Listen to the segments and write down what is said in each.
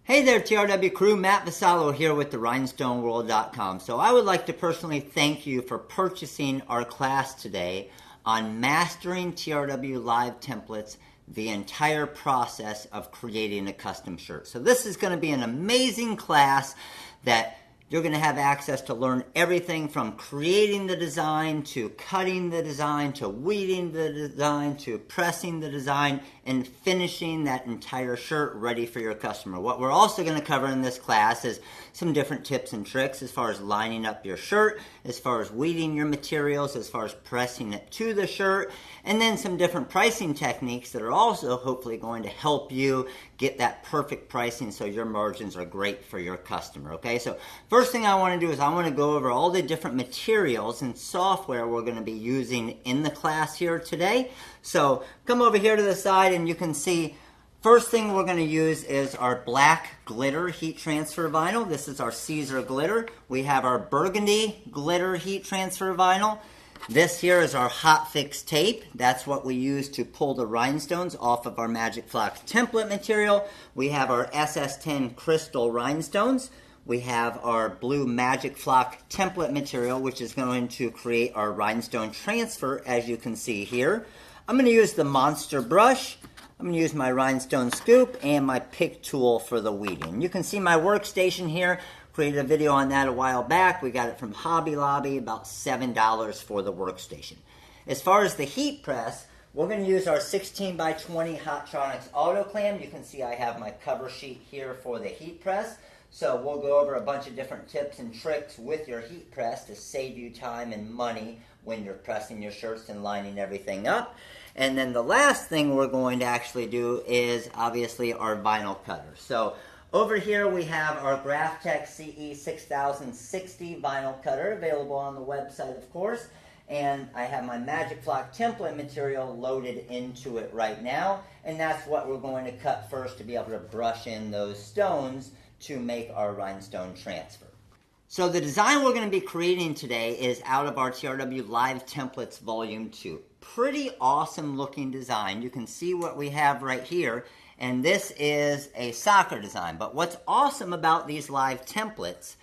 Hey there, TRW crew. Matt Vassallo here with the rhinestoneworld.com. So I would like to personally thank you for purchasing our class today on mastering TRW live templates, the entire process of creating a custom shirt. So this is going to be an amazing class that you're going to have access to learn everything from creating the design to cutting the design to weeding the design to pressing the design and finishing that entire shirt ready for your customer. What we're also going to cover in this class is some different tips and tricks as far as lining up your shirt, as far as weeding your materials, as far as pressing it to the shirt, and then some different pricing techniques that are also hopefully going to help you get that perfect pricing so your margins are great for your customer. Okay, so first thing I want to do is I want to go over all the different materials and software we're going to be using in the class here today. So come over here to the side and you can see first thing we're going to use is our black glitter heat transfer vinyl. This is our Caesar glitter. We have our burgundy glitter heat transfer vinyl. This here is our hot fix tape. That's what we use to pull the rhinestones off of our Magic Flock template material. We have our SS10 crystal rhinestones. We have our blue Magic Flock template material, which is going to create our rhinestone transfer, as you can see here. I'm going to use the monster brush. I'm going to use my rhinestone scoop and my pick tool for the weeding. You can see my workstation here. Created a video on that a while back. We got it from Hobby Lobby, about $7 for the workstation. As far as the heat press, we're going to use our 16 by 20 Hotronix auto clam. You can see I have my cover sheet here for the heat press. So we'll go over a bunch of different tips and tricks with your heat press to save you time and money when you're pressing your shirts and lining everything up. And then the last thing we're going to actually do is obviously our vinyl cutter. So over here we have our GraphTech CE 6060 vinyl cutter available on the website, of course. And I have my Magic Flock template material loaded into it right now. And that's what we're going to cut first to be able to brush in those stones to make our rhinestone transfer. So the design we're going to be creating today is out of our TRW Live Templates Volume 2. Pretty awesome looking design. You can see what we have right here. And this is a soccer design. But what's awesome about these live templates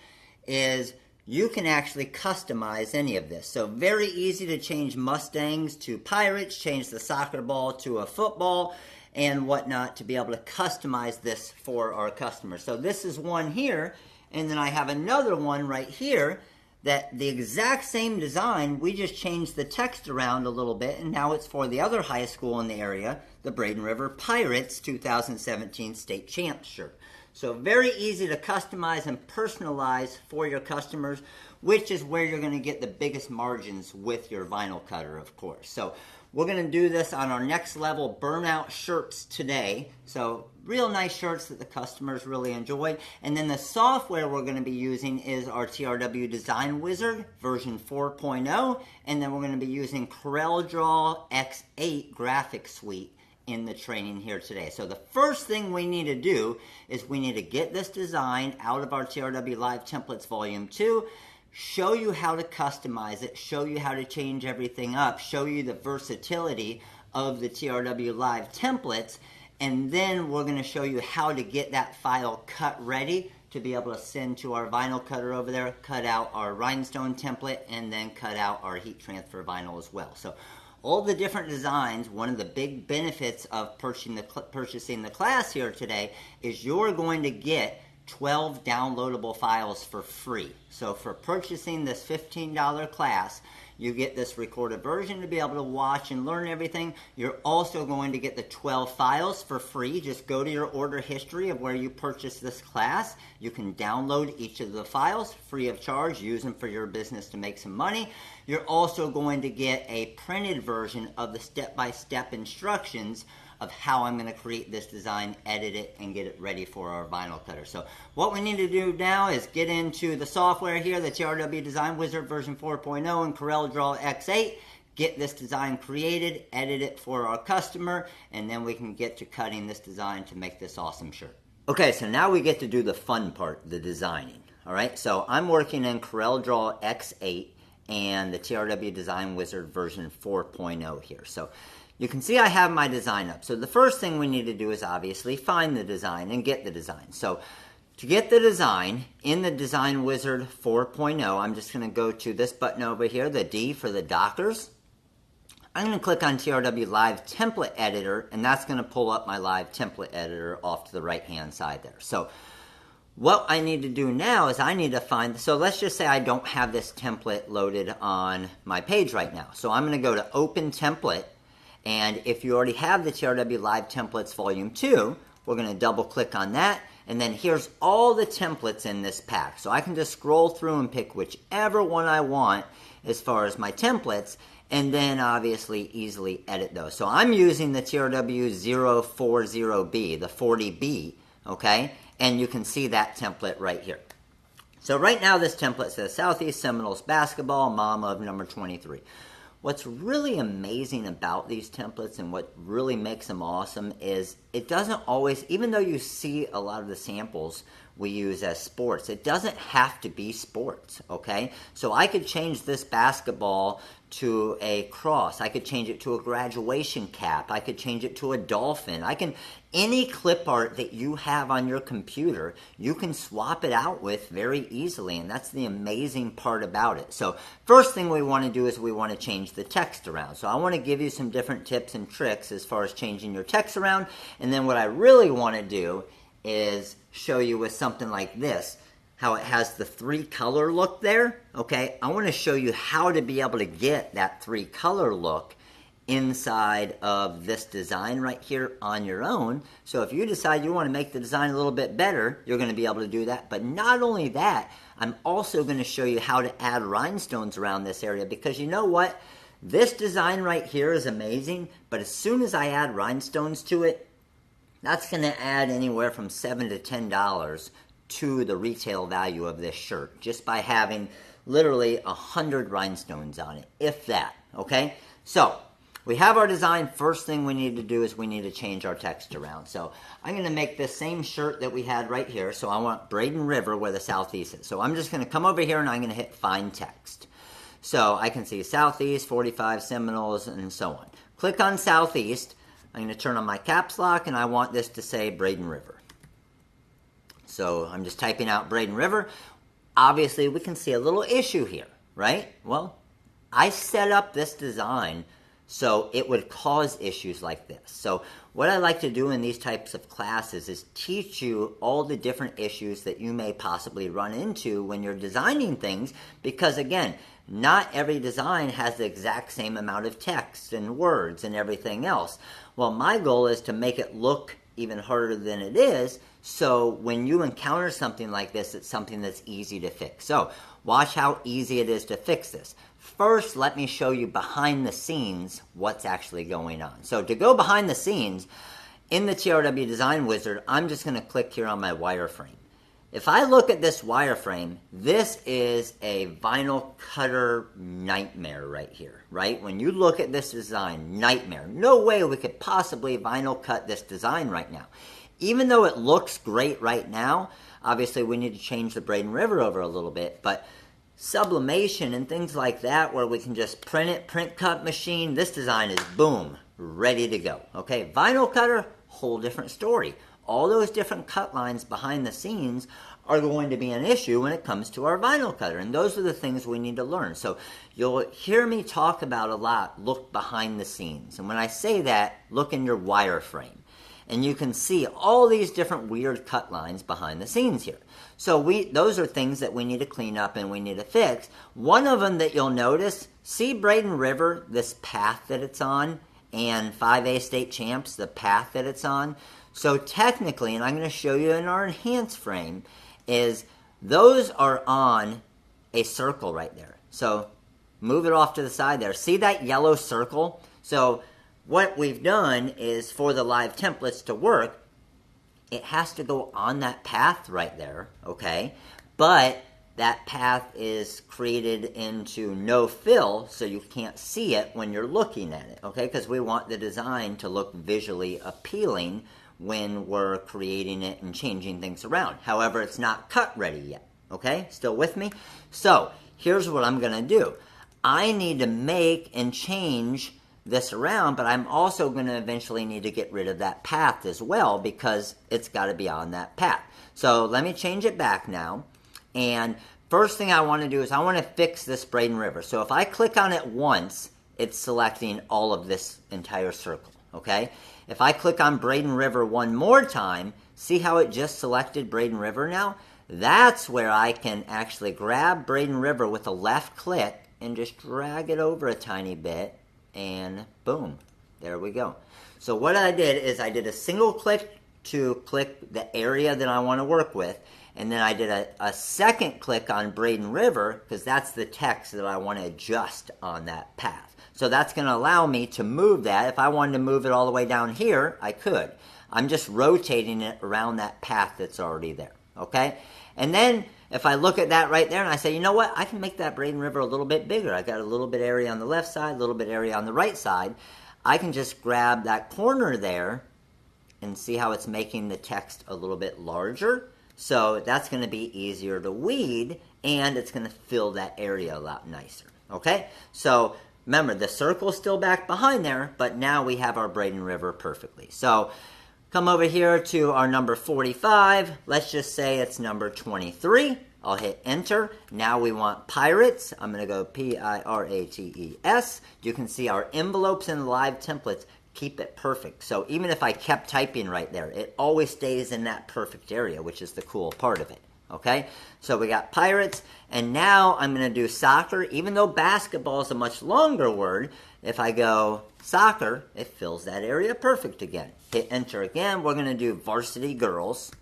is you can actually customize any of this. So very easy to change Mustangs to Pirates, change the soccer ball to a football, and whatnot to be able to customize this for our customers. So this is one here, and then I have another one right here that the exact same design, we just changed the text around a little bit, and now it's for the other high school in the area, the Braden River Pirates 2017 State Champs shirt. So very easy to customize and personalize for your customers, which is where you're going to get the biggest margins with your vinyl cutter, of course. So we're going to do this on our next level burnout shirts today. So real nice shirts that the customers really enjoy. And then the software we're going to be using is our TRW Design Wizard version 4.0. And then we're going to be using CorelDRAW X8 graphic suite in the training here today. So the first thing we need to do is we need to get this design out of our TRW Live Templates Volume 2, show you how to customize it, show you how to change everything up, show you the versatility of the TRW Live templates, and then we're going to show you how to get that file cut ready to be able to send to our vinyl cutter over there, cut out our rhinestone template, and then cut out our heat transfer vinyl as well. So all the different designs, one of the big benefits of purchasing the class here today is you're going to get 12 downloadable files for free. So for purchasing this $15 class, you get this recorded version to be able to watch and learn everything. You're also going to get the 12 files for free. Just go to your order history of where you purchased this class. You can download each of the files free of charge, use them for your business to make some money. You're also going to get a printed version of the step-by-step instructions of how I'm going to create this design, edit it, and get it ready for our vinyl cutter. So what we need to do now is get into the software here, the TRW Design Wizard version 4.0 and CorelDRAW X8, get this design created, edit it for our customer, and then we can get to cutting this design to make this awesome shirt. Okay, so now we get to do the fun part, the designing. All right, so I'm working in CorelDRAW X8 and the TRW Design Wizard version 4.0 here. So you can see I have my design up. So the first thing we need to do is obviously find the design and get the design. So to get the design in the Design Wizard 4.0, I'm just going to go to this button over here, the D for the Dockers. I'm going to click on TRW Live Template Editor, and that's going to pull up my Live Template Editor off to the right-hand side there. So what I need to do now is I need to find, so let's just say I don't have this template loaded on my page right now. So I'm going to go to Open Template, and if you already have the TRW Live Templates Volume 2, we're going to double-click on that. And then here's all the templates in this pack. So I can just scroll through and pick whichever one I want as far as my templates, and then obviously easily edit those. So I'm using the TRW 040B, the 40B, okay? And you can see that template right here. So right now this template says Southeast Seminoles Basketball, Mom of number 23. What's really amazing about these templates and what really makes them awesome is it doesn't always, even though you see a lot of the samples we use as sports, it doesn't have to be sports, okay? So I could change this basketball to a cross. I could change it to a graduation cap. I could change it to a dolphin. Any clip art that you have on your computer, you can swap it out with very easily, and that's the amazing part about it. So first thing we want to do is we want to change the text around. So I want to give you some different tips and tricks as far as changing your text around, and then what I really want to do is show you with something like this, how it has the 3-color look there, okay? I want to show you how to be able to get that 3-color look inside of this design right here on your own. So if you decide you want to make the design a little bit better, you're going to be able to do that. But not only that, I'm also going to show you how to add rhinestones around this area, because you know what? This design right here is amazing, but as soon as I add rhinestones to it, that's going to add anywhere from $7 to $10 to the retail value of this shirt, just by having literally 100 rhinestones on it, if that, okay? So we have our design. First thing we need to do is we need to change our text around. So I'm going to make this same shirt that we had right here. So I want Braden River where the Southeast is. So I'm just going to come over here and I'm going to hit Find Text. So I can see Southeast, 45 Seminoles, and so on. Click on Southeast. I'm going to turn on my caps lock, and I want this to say Braden River. So I'm just typing out Braden River. Obviously, we can see a little issue here, right? Well, I set up this design so it would cause issues like this. So what I like to do in these types of classes is teach you all the different issues that you may possibly run into when you're designing things, because again, not every design has the exact same amount of text and words and everything else. Well, my goal is to make it look even harder than it is, so when you encounter something like this, it's something that's easy to fix. So watch how easy it is to fix this. First, let me show you behind the scenes what's actually going on. So to go behind the scenes, in the TRW Design Wizard, I'm just going to click here on my wireframe. If I look at this wireframe, this is a vinyl cutter nightmare right here, right? When you look at this design, nightmare. No way we could possibly vinyl cut this design right now. Even though it looks great right now, obviously we need to change the Braden River over a little bit, but sublimation and things like that where we can just print it, print cut machine, this design is boom, ready to go, okay? Vinyl cutter, whole different story. All those different cut lines behind the scenes are going to be an issue when it comes to our vinyl cutter, and those are the things we need to learn. So you'll hear me talk about a lot, look behind the scenes, and when I say that, look in your wireframe. And you can see all these different weird cut lines behind the scenes here. So those are things that we need to clean up and we need to fix. One of them that you'll notice, see Braden River, this path that it's on, and 5A state champs, the path that it's on. So technically, and I'm going to show you in our enhance frame, is those are on a circle right there. So move it off to the side there. See that yellow circle? So what we've done is for the live templates to work, it has to go on that path right there, okay? But that path is created into no fill, so you can't see it when you're looking at it, okay? Because we want the design to look visually appealing when we're creating it and changing things around. However, it's not cut ready yet, okay? Still with me? So here's what I'm going to do. I need to make and change this around, but I'm also going to eventually need to get rid of that path as well because it's got to be on that path. So let me change it back now. And first thing I want to do is I want to fix this Braden River. So if I click on it once, it's selecting all of this entire circle, okay? If I click on Braden River one more time, see how it just selected Braden River now? That's where I can actually grab Braden River with a left click and just drag it over a tiny bit, and boom, there we go. So what I did is I did a single click to click the area that I want to work with, and then I did a second click on Braden River because that's the text that I want to adjust on that path. So that's going to allow me to move that. If I wanted to move it all the way down here, I could. I'm just rotating it around that path that's already there, okay? And then if I look at that right there and I say, you know what, I can make that Braden River a little bit bigger. I got a little bit area on the left side, a little bit area on the right side. I can just grab that corner there and see how it's making the text a little bit larger. So that's going to be easier to weed, and it's going to fill that area a lot nicer, okay? So remember, the circle's still back behind there, but now we have our Braden River perfectly. So come over here to our number 45. Let's just say it's number 23. I'll hit enter. Now we want pirates. I'm going to go P-I-R-A-T-E-S. You can see our envelopes and live templates keep it perfect. So even if I kept typing right there, it always stays in that perfect area, which is the cool part of it. Okay, so we got pirates, and now I'm going to do soccer. Even though basketball is a much longer word, if I go soccer, it fills that area perfect again. Hit enter again. We're going to do varsity girls.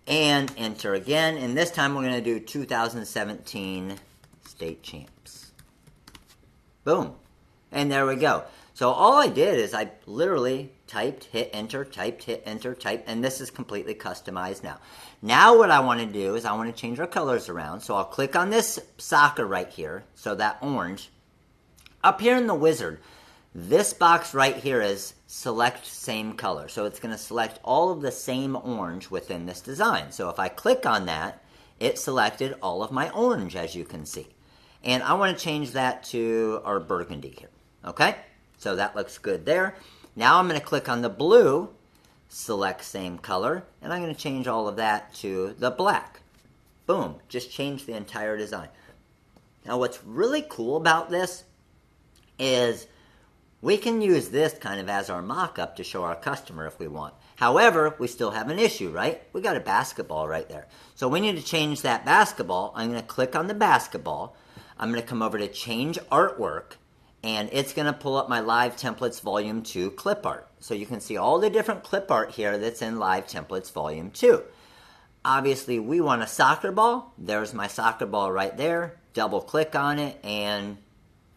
And enter again, and this time we're going to do 2017 state champs. Boom. And there we go. So all I did is I literally typed, hit enter, type, and this is completely customized now. Now what I want to do is I want to change our colors around. So I'll click on this soccer right here, so that orange. Up here in the wizard, this box right here is select same color. So it's going to select all of the same orange within this design. So if I click on that, it selected all of my orange, as you can see. And I want to change that to our burgundy here. Okay? So that looks good there. Now I'm going to click on the blue, select same color, and I'm going to change all of that to the black. Boom. Just change the entire design. Now what's really cool about this is we can use this kind of as our mock-up to show our customer if we want. However, we still have an issue, right? We got a basketball right there. So we need to change that basketball. I'm going to click on the basketball. I'm going to come over to change artwork, and it's going to pull up my Live Templates Volume 2 clip art. So you can see all the different clip art here that's in Live Templates Volume 2. Obviously, we want a soccer ball. There's my soccer ball right there. Double click on it, and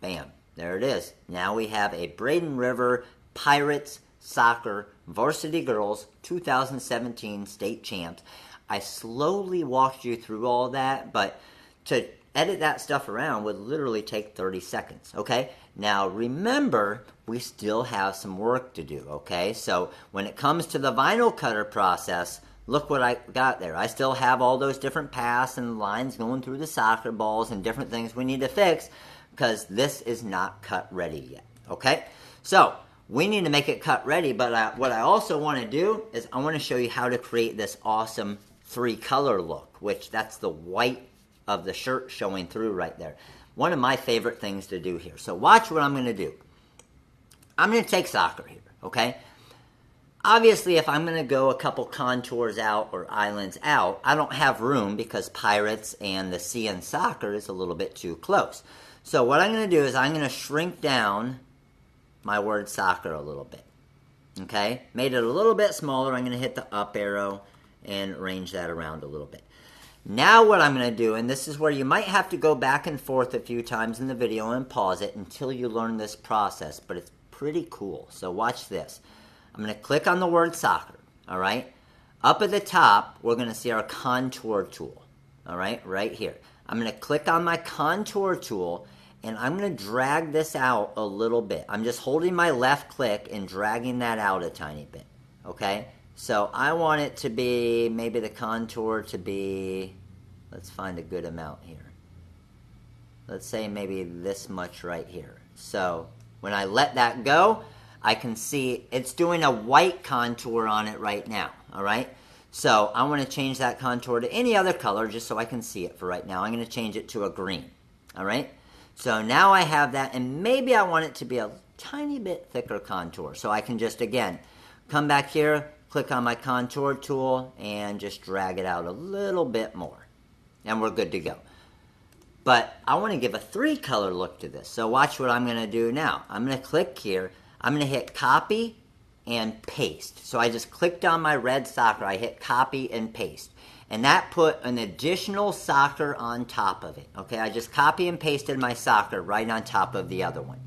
bam, there it is. Now we have a Braden River Pirates Soccer Varsity Girls 2017 State Champs. I slowly walked you through all that, but to edit that stuff around would literally take 30 seconds, okay? Now, remember, we still have some work to do, okay? So, when it comes to the vinyl cutter process, look what I got there. I still have all those different paths and lines going through the soccer balls and different things we need to fix because this is not cut ready yet, okay? So, we need to make it cut ready, but what I also want to do is I want to show you how to create this awesome 3-color look, which that's the white of the shirt showing through right there. One of my favorite things to do here. So watch what I'm going to do. I'm going to take soccer here, okay? Obviously, if I'm going to go a couple contours out or islands out, I don't have room because pirates and the sea and soccer is a little bit too close. So what I'm going to do is I'm going to shrink down my word soccer a little bit, okay? Made it a little bit smaller. I'm going to hit the up arrow and range that around a little bit. Now what I'm going to do, and this is where you might have to go back and forth a few times in the video and pause it until you learn this process, but it's pretty cool. So watch this. I'm going to click on the word soccer, all right? Up at the top, we're going to see our contour tool, all right, right here. I'm going to click on my contour tool, and I'm going to drag this out a little bit. I'm just holding my left click and dragging that out a tiny bit, okay? So I want it to be, maybe the contour to be, let's find a good amount here. let's say maybe this much right here. So when I let that go, I can see it's doing a white contour on it right now, all right? So I want to change that contour to any other color just so I can see it for right now. I'm going to change it to a green, all right? So now I have that, and maybe I want it to be a tiny bit thicker contour. So I can just, again, come back here, click on my contour tool, and just drag it out a little bit more. And we're good to go. But I want to give a 3-color look to this. So watch what I'm going to do now. I'm going to click here. I'm going to hit copy and paste. So I just clicked on my red soccer. I hit copy and paste. And that put an additional soccer on top of it. Okay, I just copy and pasted my soccer right on top of the other one.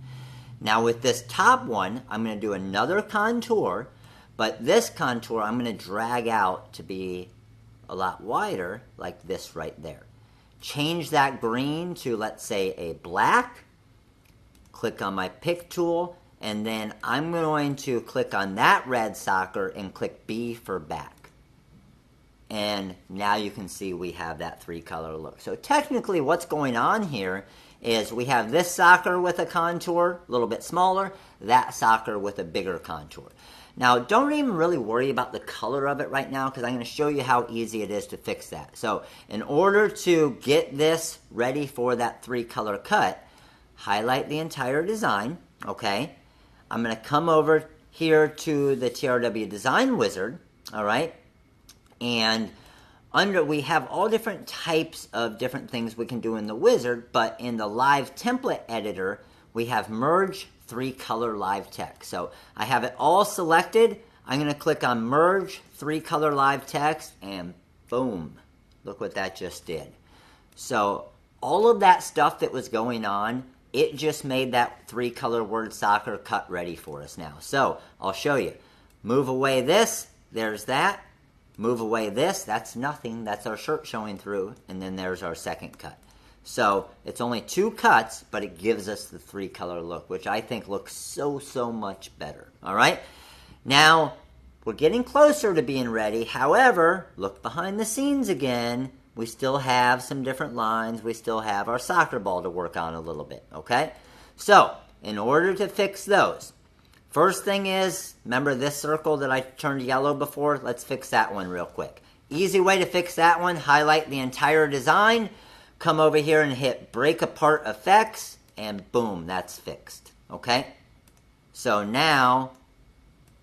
Now with this top one, I'm going to do another contour. But this contour I'm going to drag out to be a lot wider, like this right there. Change that green to, let's say, a black. Click on my pick tool. And then I'm going to click on that red soccer and click B for back. And now you can see we have that 3-color look. So technically what's going on here is we have this soccer with a contour, a little bit smaller, that soccer with a bigger contour. Now don't even really worry about the color of it right now because I'm going to show you how easy it is to fix that. So in order to get this ready for that 3-color cut, highlight the entire design, okay? I'm going to come over here to the TRW Design Wizard, all right? And we have all different types of different things we can do in the wizard, but in the live template editor, we have merge 3-color live text. So I have it all selected. I'm going to click on merge 3-color live text, and boom, look what that just did. So all of that stuff that was going on, it just made that 3-color word soccer cut ready for us now. So I'll show you. Move away this, there's that. Move away this, that's nothing. That's our shirt showing through. And then there's our second cut. So it's only 2 cuts, but it gives us the 3-color look, which I think looks so, so much better. All right? Now, we're getting closer to being ready. However, look behind the scenes again. We still have some different lines. We still have our soccer ball to work on a little bit, okay? So, in order to fix those, first thing is, remember this circle that I turned yellow before? Let's fix that one real quick. Easy way to fix that one, highlight the entire design, come over here and hit break apart effects, and boom, that's fixed, okay? So now,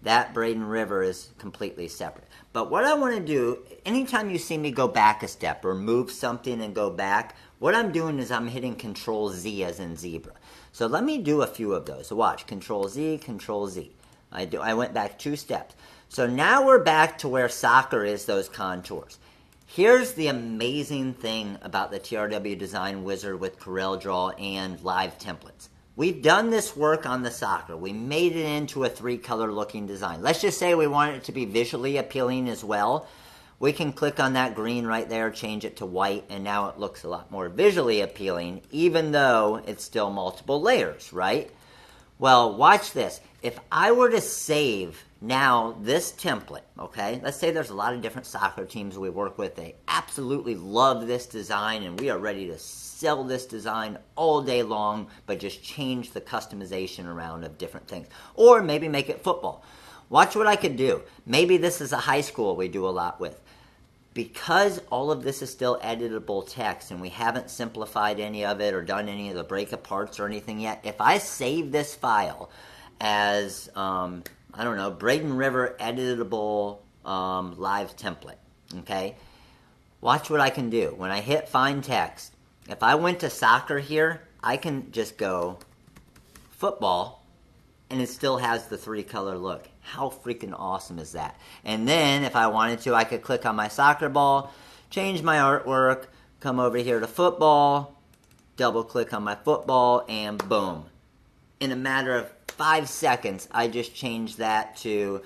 that Braden River is completely separate. But what I want to do, anytime you see me go back a step or move something and go back, what I'm doing is I'm hitting Control Z as in zebra. So let me do a few of those. So watch, Control Z, Control Z. I went back 2 steps. So now we're back to where soccer is, those contours. Here's the amazing thing about the TRW Design Wizard with CorelDRAW and live templates. We've done this work on the soccer. We made it into a 3-color looking design. Let's just say we want it to be visually appealing as well. We can click on that green right there, change it to white, and now it looks a lot more visually appealing, even though it's still multiple layers, right? Well, watch this. If I were to save now this template, okay, let's say there's a lot of different soccer teams we work with. They absolutely love this design, and we are ready to sell this design all day long, but just change the customization around of different things. Or maybe make it football. Watch what I could do. Maybe this is a high school we do a lot with. Because all of this is still editable text and we haven't simplified any of it or done any of the break aparts or anything yet, if I save this file as, I don't know, Braden River editable live template, okay? Watch what I can do. When I hit find text, if I went to soccer here, I can just go football and it still has the 3-color look. How freaking awesome is that? And then if I wanted to, I could click on my soccer ball, change my artwork, come over here to football, double click on my football, and boom. In a matter of 5 seconds, I just changed that to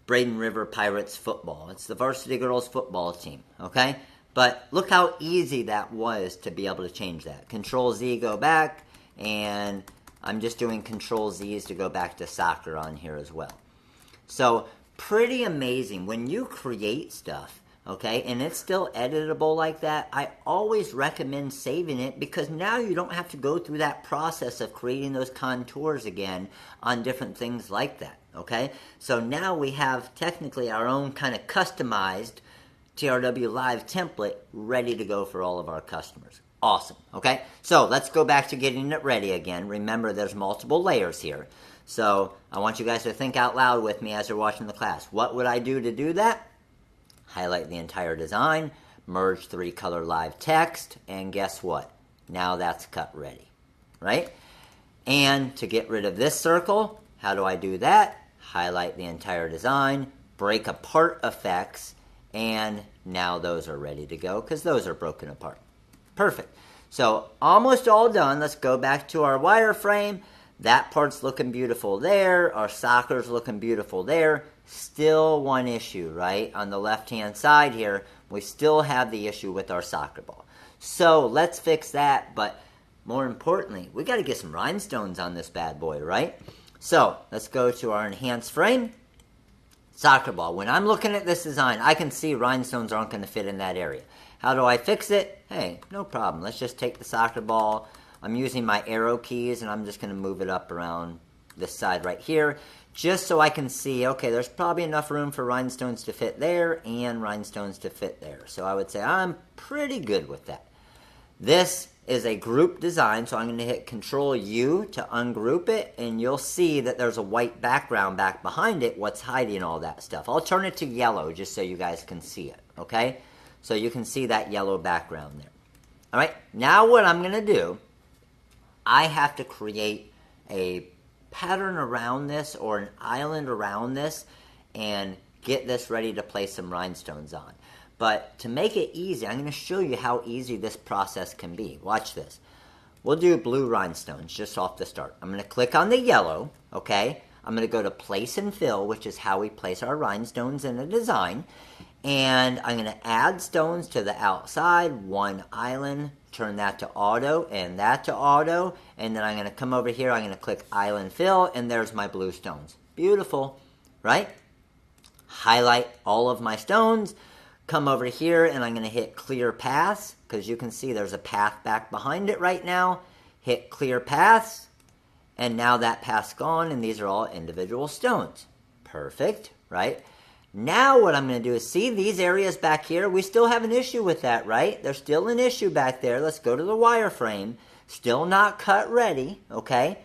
Braden River Pirates football. It's the varsity girls football team, okay? But look how easy that was to be able to change that. Control Z, go back, and I'm just doing Control Z's to go back to soccer on here as well. So, pretty amazing. When you create stuff, okay, and it's still editable like that, I always recommend saving it, because now you don't have to go through that process of creating those contours again on different things like that, okay? So now we have technically our own kind of customized TRW Live template ready to go for all of our customers. Awesome, okay? So let's go back to getting it ready again. Remember, there's multiple layers here. So I want you guys to think out loud with me as you're watching the class. What would I do to do that? Highlight the entire design, merge 3-color live text, and guess what? Now that's cut ready, right? And to get rid of this circle, how do I do that? Highlight the entire design, break apart effects, and now those are ready to go because those are broken apart. Perfect. So almost all done. Let's go back to our wireframe. That part's looking beautiful there. Our soccer's looking beautiful there. Still one issue, right? On the left-hand side here, we still have the issue with our soccer ball. So let's fix that, but more importantly, we got to get some rhinestones on this bad boy, right? So let's go to our enhanced frame. Soccer ball. When I'm looking at this design, I can see rhinestones aren't going to fit in that area. How do I fix it? Hey, no problem. Let's just take the soccer ball. I'm using my arrow keys, and I'm just going to move it up around this side right here, just so I can see, okay, there's probably enough room for rhinestones to fit there and rhinestones to fit there. So I would say I'm pretty good with that. This is a group design, so I'm going to hit Control-U to ungroup it, and you'll see that there's a white background back behind it, what's hiding all that stuff. I'll turn it to yellow just so you guys can see it, okay? So you can see that yellow background there. All right, now what I'm going to do, I have to create a pattern around this or an island around this and get this ready to place some rhinestones on. But to make it easy, I'm going to show you how easy this process can be. Watch this. We'll do blue rhinestones just off the start. I'm going to click on the yellow, okay? I'm going to go to Place and Fill, which is how we place our rhinestones in a design. And I'm going to add stones to the outside, one island, turn that to auto and that to auto. And then I'm going to come over here, I'm going to click Island Fill, and there's my blue stones. Beautiful, right? Highlight all of my stones. Come over here and I'm going to hit Clear Paths, because you can see there's a path back behind it right now. Hit Clear Paths, and now that path's gone, and these are all individual stones. Perfect, right? Now what I'm going to do is, see these areas back here? We still have an issue with that, right? There's still an issue back there. Let's go to the wireframe. Still not cut ready, okay?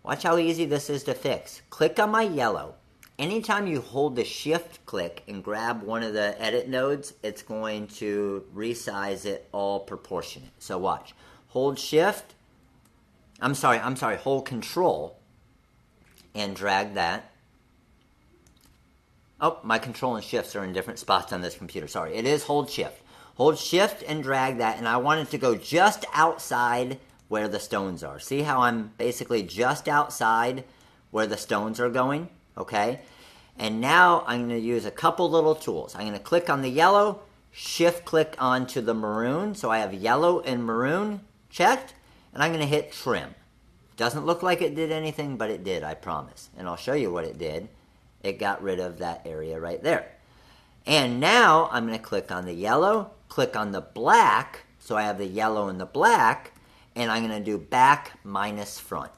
Watch how easy this is to fix. Click on my yellow. Anytime you hold the shift click and grab one of the edit nodes, it's going to resize it all proportionate. So watch. Hold shift. Hold control and drag that. Oh, my control and shifts are in different spots on this computer. Sorry, it is hold shift. Hold shift and drag that, and I want it to go just outside where the stones are. See how I'm basically just outside where the stones are going? Okay? And now I'm going to use a couple little tools. I'm going to click on the yellow, shift click onto the maroon. So I have yellow and maroon checked, and I'm going to hit trim. Doesn't look like it did anything, but it did, I promise. And I'll show you what it did. It got rid of that area right there. And now I'm going to click on the yellow, click on the black, so I have the yellow and the black, and I'm going to do back minus front.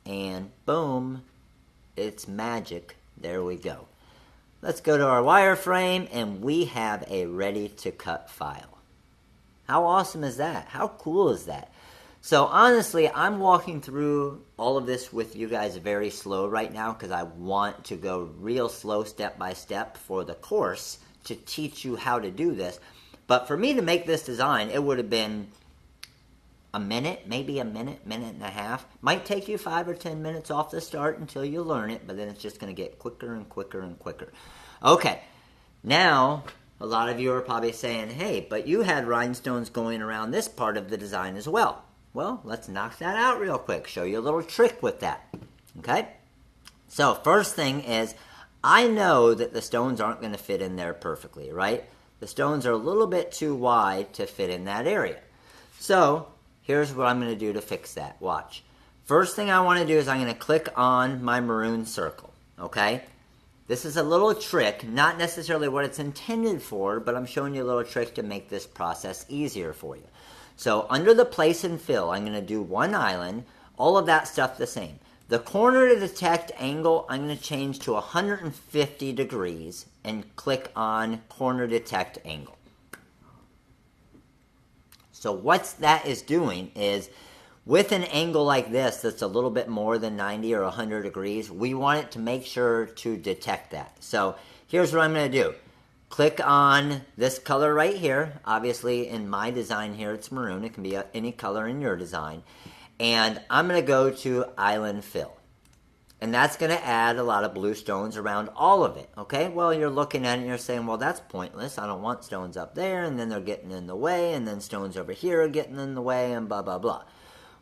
And boom, it's magic. There we go. Let's go to our wireframe, and we have a ready-to-cut file. How awesome is that? How cool is that? So honestly, I'm walking through all of this with you guys very slow right now because I want to go real slow step by step for the course to teach you how to do this. But for me to make this design, it would have been a minute, maybe a minute, minute and a half. Might take you 5 or 10 minutes off the start until you learn it, but then it's just going to get quicker and quicker and quicker. Okay, now a lot of you are probably saying, hey, but you had rhinestones going around this part of the design as well. Well, let's knock that out real quick. Show you a little trick with that. Okay? So, first thing is, I know that the stones aren't going to fit in there perfectly, right? The stones are a little bit too wide to fit in that area. So, here's what I'm going to do to fix that. Watch. First thing I want to do is I'm going to click on my maroon circle. Okay? This is a little trick, not necessarily what it's intended for, but I'm showing you a little trick to make this process easier for you. So under the place and fill, I'm going to do one island, all of that stuff the same. The corner to detect angle, I'm going to change to 150 degrees and click on corner detect angle. So what that is doing is, with an angle like this that's a little bit more than 90 or 100 degrees, we want it to make sure to detect that. So here's what I'm going to do. Click on this color right here. Obviously in my design here it's maroon. It can be any color in your design. And I'm going to go to Island Fill. And that's going to add a lot of blue stones around all of it. Okay, well, you're looking at it and you're saying, well, that's pointless. I don't want stones up there, and then they're getting in the way, and then stones over here are getting in the way, and blah, blah, blah.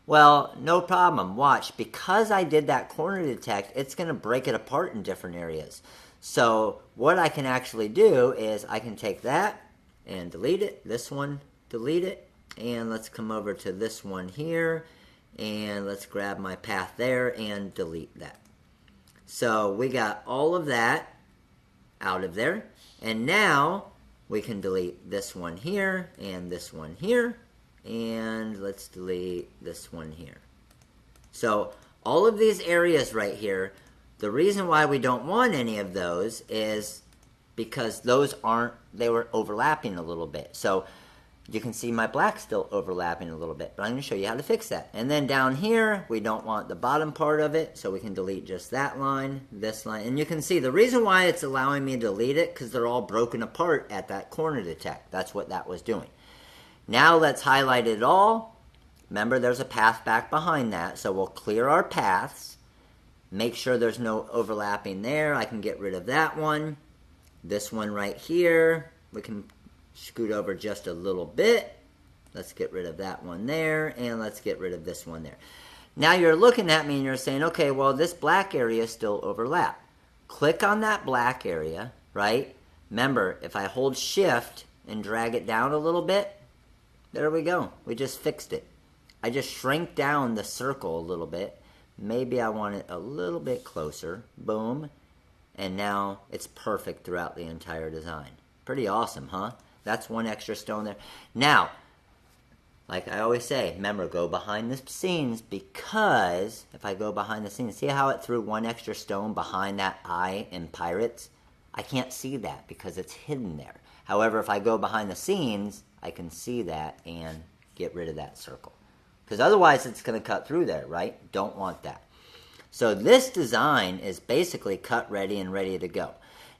Well, no problem. Watch. Because I did that corner detect, it's going to break it apart in different areas. So what I can actually do is I can take that and delete it. This one, delete it. And let's come over to this one here. And let's grab my path there and delete that. So we got all of that out of there. And now we can delete this one here and this one here. And let's delete this one here. So all of these areas right here, the reason why we don't want any of those is because they were overlapping a little bit. So you can see my black still overlapping a little bit, but I'm going to show you how to fix that. And then down here, we don't want the bottom part of it, so we can delete just that line, this line. And you can see the reason why it's allowing me to delete it, because they're all broken apart at that corner detect. That's what that was doing. Now let's highlight it all. Remember, there's a path back behind that, so we'll clear our paths. Make sure there's no overlapping there. I can get rid of that one. This one right here, we can scoot over just a little bit. Let's get rid of that one there, and let's get rid of this one there. Now you're looking at me and you're saying, okay, well, this black area still overlap. Click on that black area, right? Remember, if I hold shift and drag it down a little bit, there we go. We just fixed it. I just shrank down the circle a little bit. Maybe I want it a little bit closer. Boom. And now it's perfect throughout the entire design. Pretty awesome, huh? That's one extra stone there. Now, like I always say, remember, go behind the scenes, because if I go behind the scenes, see how it threw one extra stone behind that eye in Pirates? I can't see that because it's hidden there. However, if I go behind the scenes, I can see that and get rid of that circle. Because otherwise it's going to cut through there, right? Don't want that. So this design is basically cut ready and ready to go.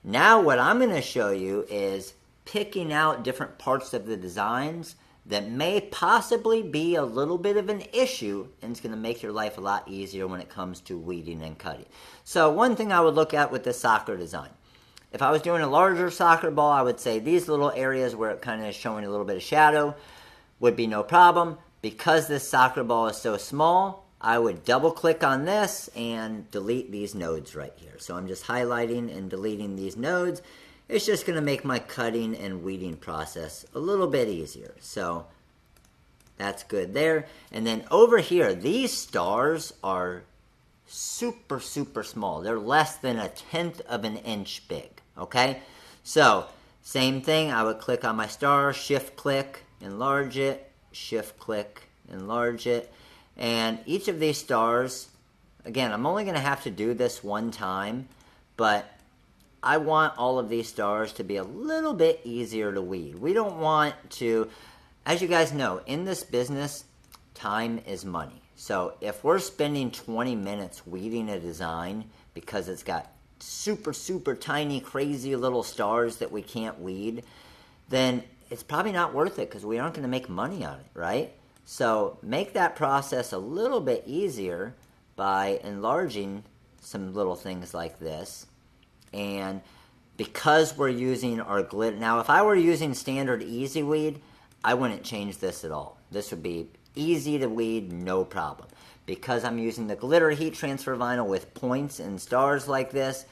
Now what I'm going to show you is picking out different parts of the designs that may possibly be a little bit of an issue, and it's going to make your life a lot easier when it comes to weeding and cutting. So one thing I would look at with the soccer design. If I was doing a larger soccer ball, I would say these little areas where it kind of is showing a little bit of shadow would be no problem. Because this soccer ball is so small, I would double click on this and delete these nodes right here. So I'm just highlighting and deleting these nodes. It's just going to make my cutting and weeding process a little bit easier. So that's good there. And then over here, these stars are super, super small. They're less than 1/10 of an inch big, okay? So same thing, I would click on my star, shift click, enlarge it, shift click, enlarge it. And each of these stars, again, I'm only going to have to do this one time, but I want all of these stars to be a little bit easier to weed. We don't want to, as you guys know, in this business, time is money. So if we're spending 20 minutes weeding a design because it's got super, super tiny, crazy little stars that we can't weed, then it's probably not worth it because we aren't going to make money on it, right? So make that process a little bit easier by enlarging some little things like this. And because we're using our glitter, now if I were using standard easy weed, I wouldn't change this at all. This would be easy to weed, no problem. Because I'm using the glitter heat transfer vinyl with points and stars like this,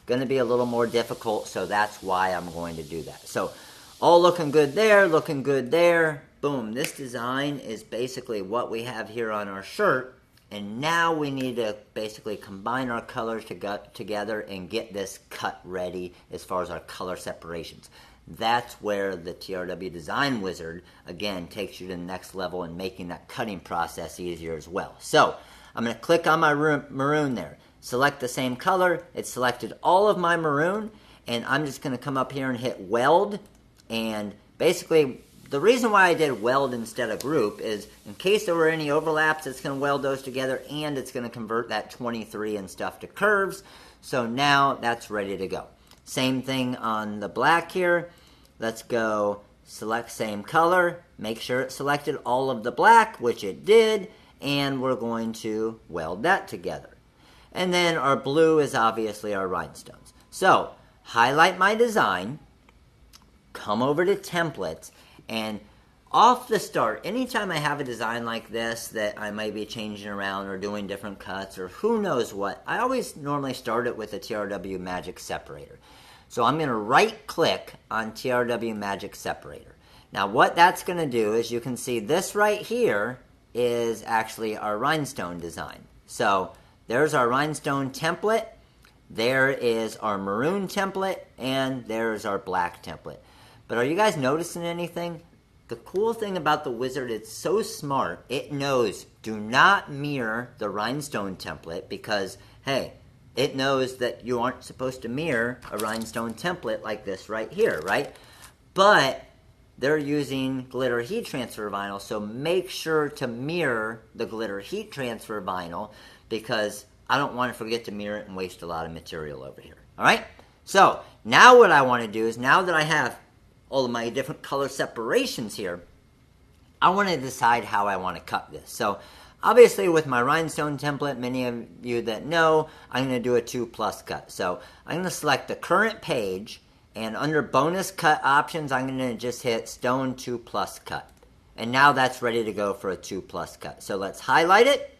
going to be a little more difficult, so that's why I'm going to do that. So all looking good there, looking good there. Boom, this design is basically what we have here on our shirt. And now we need to basically combine our colors together and get this cut ready as far as our color separations. That's where the TRW Design Wizard, again, takes you to the next level in making that cutting process easier as well. So, I'm going to click on my maroon there. Select the same color. It selected all of my maroon, and I'm just going to come up here and hit weld. And basically, the reason why I did weld instead of group is in case there were any overlaps, it's going to weld those together, and it's going to convert that 23 and stuff to curves. So now that's ready to go. Same thing on the black here. Let's go select same color. Make sure it selected all of the black, which it did, and we're going to weld that together. And then our blue is obviously our rhinestones. So highlight my design, come over to templates, and off the start, anytime I have a design like this that I might be changing around or doing different cuts or who knows what, I always normally start it with a TRW Magic Separator. So I'm going to right click on TRW Magic Separator. Now what that's going to do is you can see this right here is actually our rhinestone design. So there's our rhinestone template, there is our maroon template, and there's our black template. But are you guys noticing anything? The cool thing about the wizard, it's so smart, it knows do not mirror the rhinestone template because, hey, it knows that you aren't supposed to mirror a rhinestone template like this right here, right? But they're using glitter heat transfer vinyl, so make sure to mirror the glitter heat transfer vinyl because I don't want to forget to mirror it and waste a lot of material over here. All right? So now what I want to do is now that I have all of my different color separations here, I want to decide how I want to cut this. So obviously with my rhinestone template, many of you that know, I'm going to do a 2+ cut. So I'm going to select the current page, and under bonus cut options, I'm going to just hit stone 2+ cut. And now that's ready to go for a 2+ cut. So let's highlight it,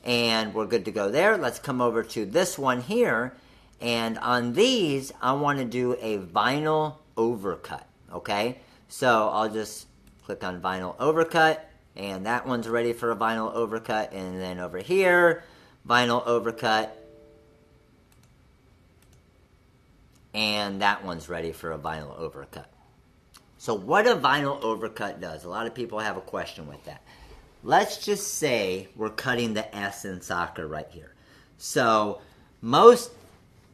and we're good to go there. Let's come over to this one here, and on these, I want to do a vinyl overcut, okay? So I'll just click on vinyl overcut, and that one's ready for a vinyl overcut, and then over here, vinyl overcut, and that one's ready for a vinyl overcut. So what a vinyl overcut does, a lot of people have a question with that. Let's just say we're cutting the S in soccer right here. So most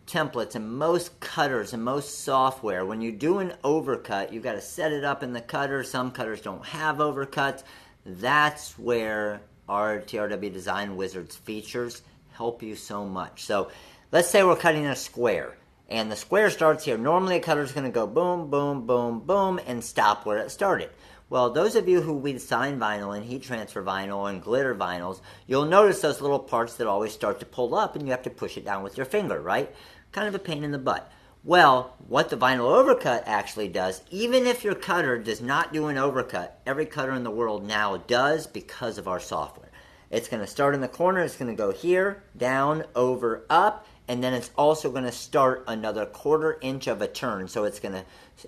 templates and most cutters and most software, when you do an overcut, you've got to set it up in the cutter. Some cutters don't have overcuts. That's where our TRW Design Wizard's features help you so much. So let's say we're cutting a square, and the square starts here. Normally a cutter's going to go boom, boom, boom, boom, and stop where it started. Well, those of you who design vinyl and heat transfer vinyl and glitter vinyls, you'll notice those little parts that always start to pull up, and you have to push it down with your finger, right? Kind of a pain in the butt. Well, what the vinyl overcut actually does, even if your cutter does not do an overcut, every cutter in the world now does because of our software. It's going to start in the corner, it's going to go here, down, over, up, and then it's also going to start another 1/4 inch of a turn. So it's going to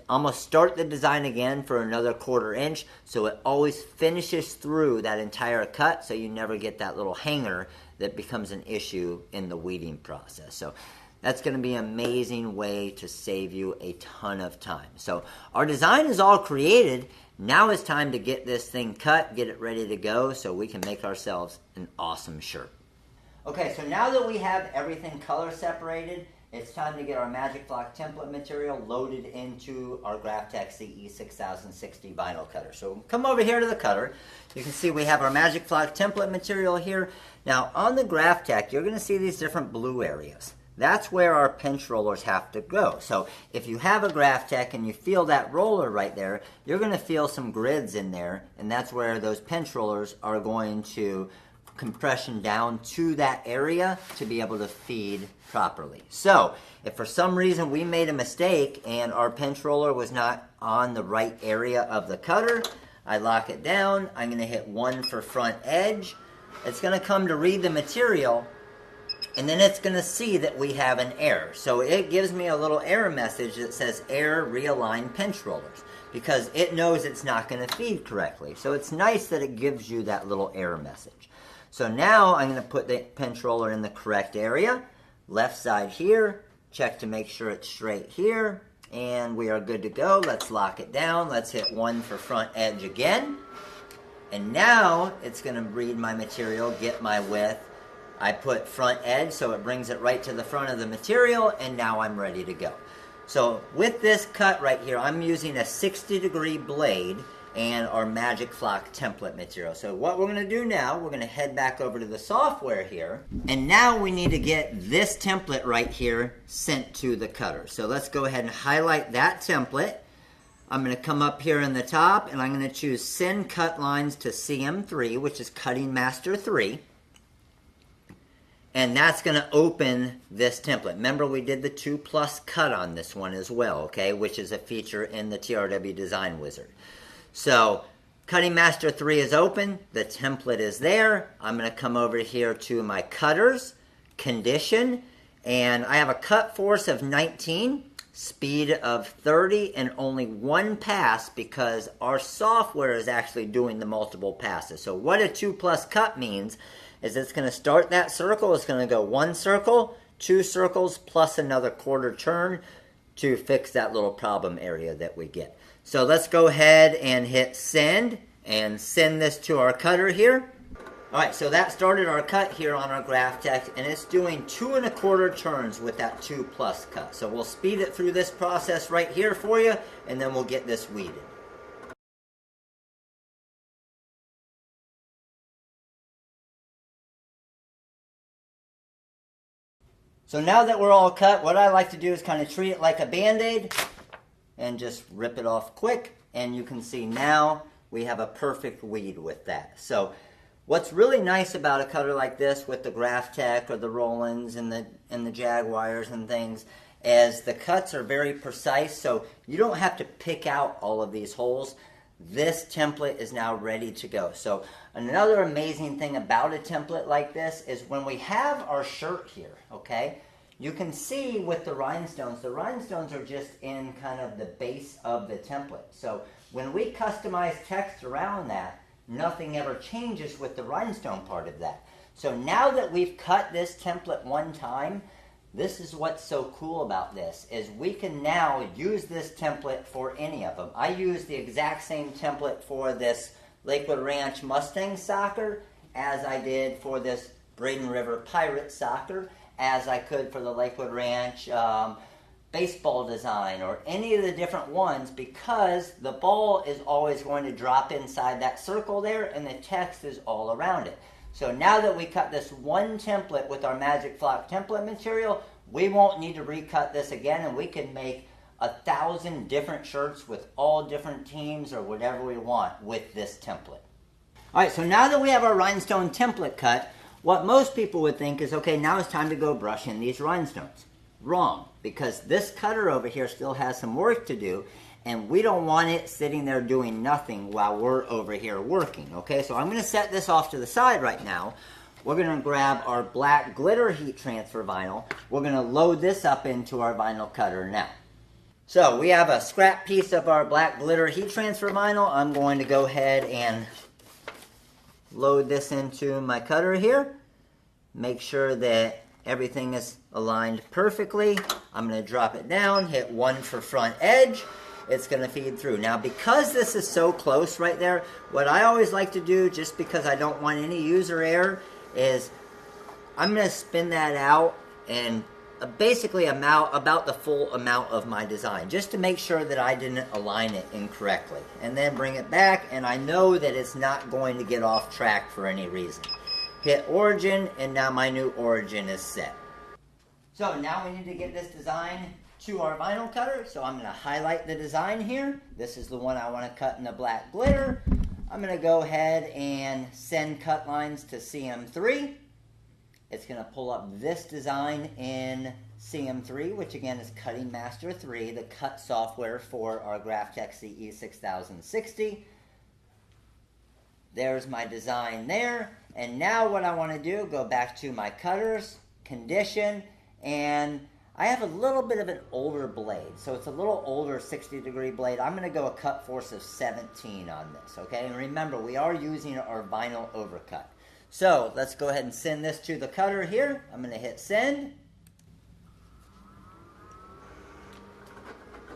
almost start the design again for another 1/4 inch, so it always finishes through that entire cut, so you never get that little hanger that becomes an issue in the weeding process. So that's going to be an amazing way to save you a ton of time. So our design is all created. Now it's time to get this thing cut, get it ready to go so we can make ourselves an awesome shirt. Okay, so now that we have everything color separated, it's time to get our Magic Flock template material loaded into our Graphtec CE6060 vinyl cutter. So come over here to the cutter. You can see we have our Magic Flock template material here. Now on the Graphtec, you're going to see these different blue areas. That's where our pinch rollers have to go. So if you have a Graphtec and you feel that roller right there, you're going to feel some grids in there, and that's where those pinch rollers are going to compression down to that area to be able to feed properly. So if for some reason we made a mistake and our pinch roller was not on the right area of the cutter, I lock it down. I'm going to hit 1 for front edge. It's going to come to read the material, and then it's going to see that we have an error. So it gives me a little error message that says error realign pinch rollers because it knows it's not going to feed correctly. So it's nice that it gives you that little error message. So now I'm going to put the pinch roller in the correct area. Left side here. Check to make sure it's straight here. And we are good to go. Let's lock it down. Let's hit 1 for front edge again. And now it's going to read my material, get my width. I put front edge so it brings it right to the front of the material, and now I'm ready to go. So with this cut right here, I'm using a 60-degree blade and our Magic Flock template material. So what we're going to do now, we're going to head back over to the software here, and now we need to get this template right here sent to the cutter. So let's go ahead and highlight that template. I'm going to come up here in the top, and I'm going to choose Send Cut Lines to CM3, which is Cutting Master 3. And that's going to open this template. Remember, we did the 2+ cut on this one as well, okay, which is a feature in the TRW Design Wizard. So, Cutting Master 3 is open. The template is there. I'm going to come over here to my cutters, condition, and I have a cut force of 19, speed of 30, and only 1 pass because our software is actually doing the multiple passes. So what a 2+ cut means is it's going to start that circle. It's going to go 1 circle, 2 circles, plus another quarter turn to fix that little problem area that we get. So let's go ahead and hit send and send this to our cutter here. All right, so that started our cut here on our graph text, and it's doing 2 1/4 turns with that 2+ cut. So we'll speed it through this process right here for you, and then we'll get this weeded. So now that we're all cut, what I like to do is kind of treat it like a Band-Aid and just rip it off quick. And you can see now we have a perfect weed with that. So what's really nice about a cutter like this with the Graph Tech or the Rollins and the Jaguars and things is the cuts are very precise, so you don't have to pick out all of these holes. This template is now ready to go. So another amazing thing about a template like this is when we have our shirt here, okay, you can see with the rhinestones are just in kind of the base of the template. So when we customize text around that, nothing ever changes with the rhinestone part of that. So now that we've cut this template one time, this is what's so cool about this, is we can now use this template for any of them. I use the exact same template for this Lakewood Ranch Mustang soccer as I did for this Braden River Pirates soccer, as I could for the Lakewood Ranch baseball design or any of the different ones, because the ball is always going to drop inside that circle there and the text is all around it. So now that we cut this one template with our Magic Flock template material, we won't need to recut this again, and we can make 1,000 different shirts with all different teams or whatever we want with this template. Alright, so now that we have our rhinestone template cut, what most people would think is, okay, now it's time to go brush in these rhinestones. Wrong, because this cutter over here still has some work to do, and we don't want it sitting there doing nothing while we're over here working, okay? So I'm going to set this off to the side right now. We're going to grab our black glitter heat transfer vinyl. We're going to load this up into our vinyl cutter now. So we have a scrap piece of our black glitter heat transfer vinyl. I'm going to go ahead and load this into my cutter here. Make sure that everything is aligned perfectly. I'm going to drop it down, hit 1 for front edge. It's going to feed through. Now, because this is so close right there, what I always like to do, just because I don't want any user error, is I'm going to spin that out and basically about the full amount of my design, just to make sure that I didn't align it incorrectly. And then bring it back, and I know that it's not going to get off track for any reason. Hit origin, and now my new origin is set. So now we need to get this design to our vinyl cutter, so I'm going to highlight the design here. This is the one I want to cut in the black glitter. I'm going to go ahead and send cut lines to CM3. It's going to pull up this design in CM3, which again is Cutting Master 3, the cut software for our GraphTech CE6060. There's my design there. And now what I want to do, go back to my cutters, condition, and I have a little bit of an older blade, so it's a little older 60-degree blade. I'm going to go a cut force of 17 on this, okay? And remember, we are using our vinyl overcut. So let's go ahead and send this to the cutter here. I'm going to hit send.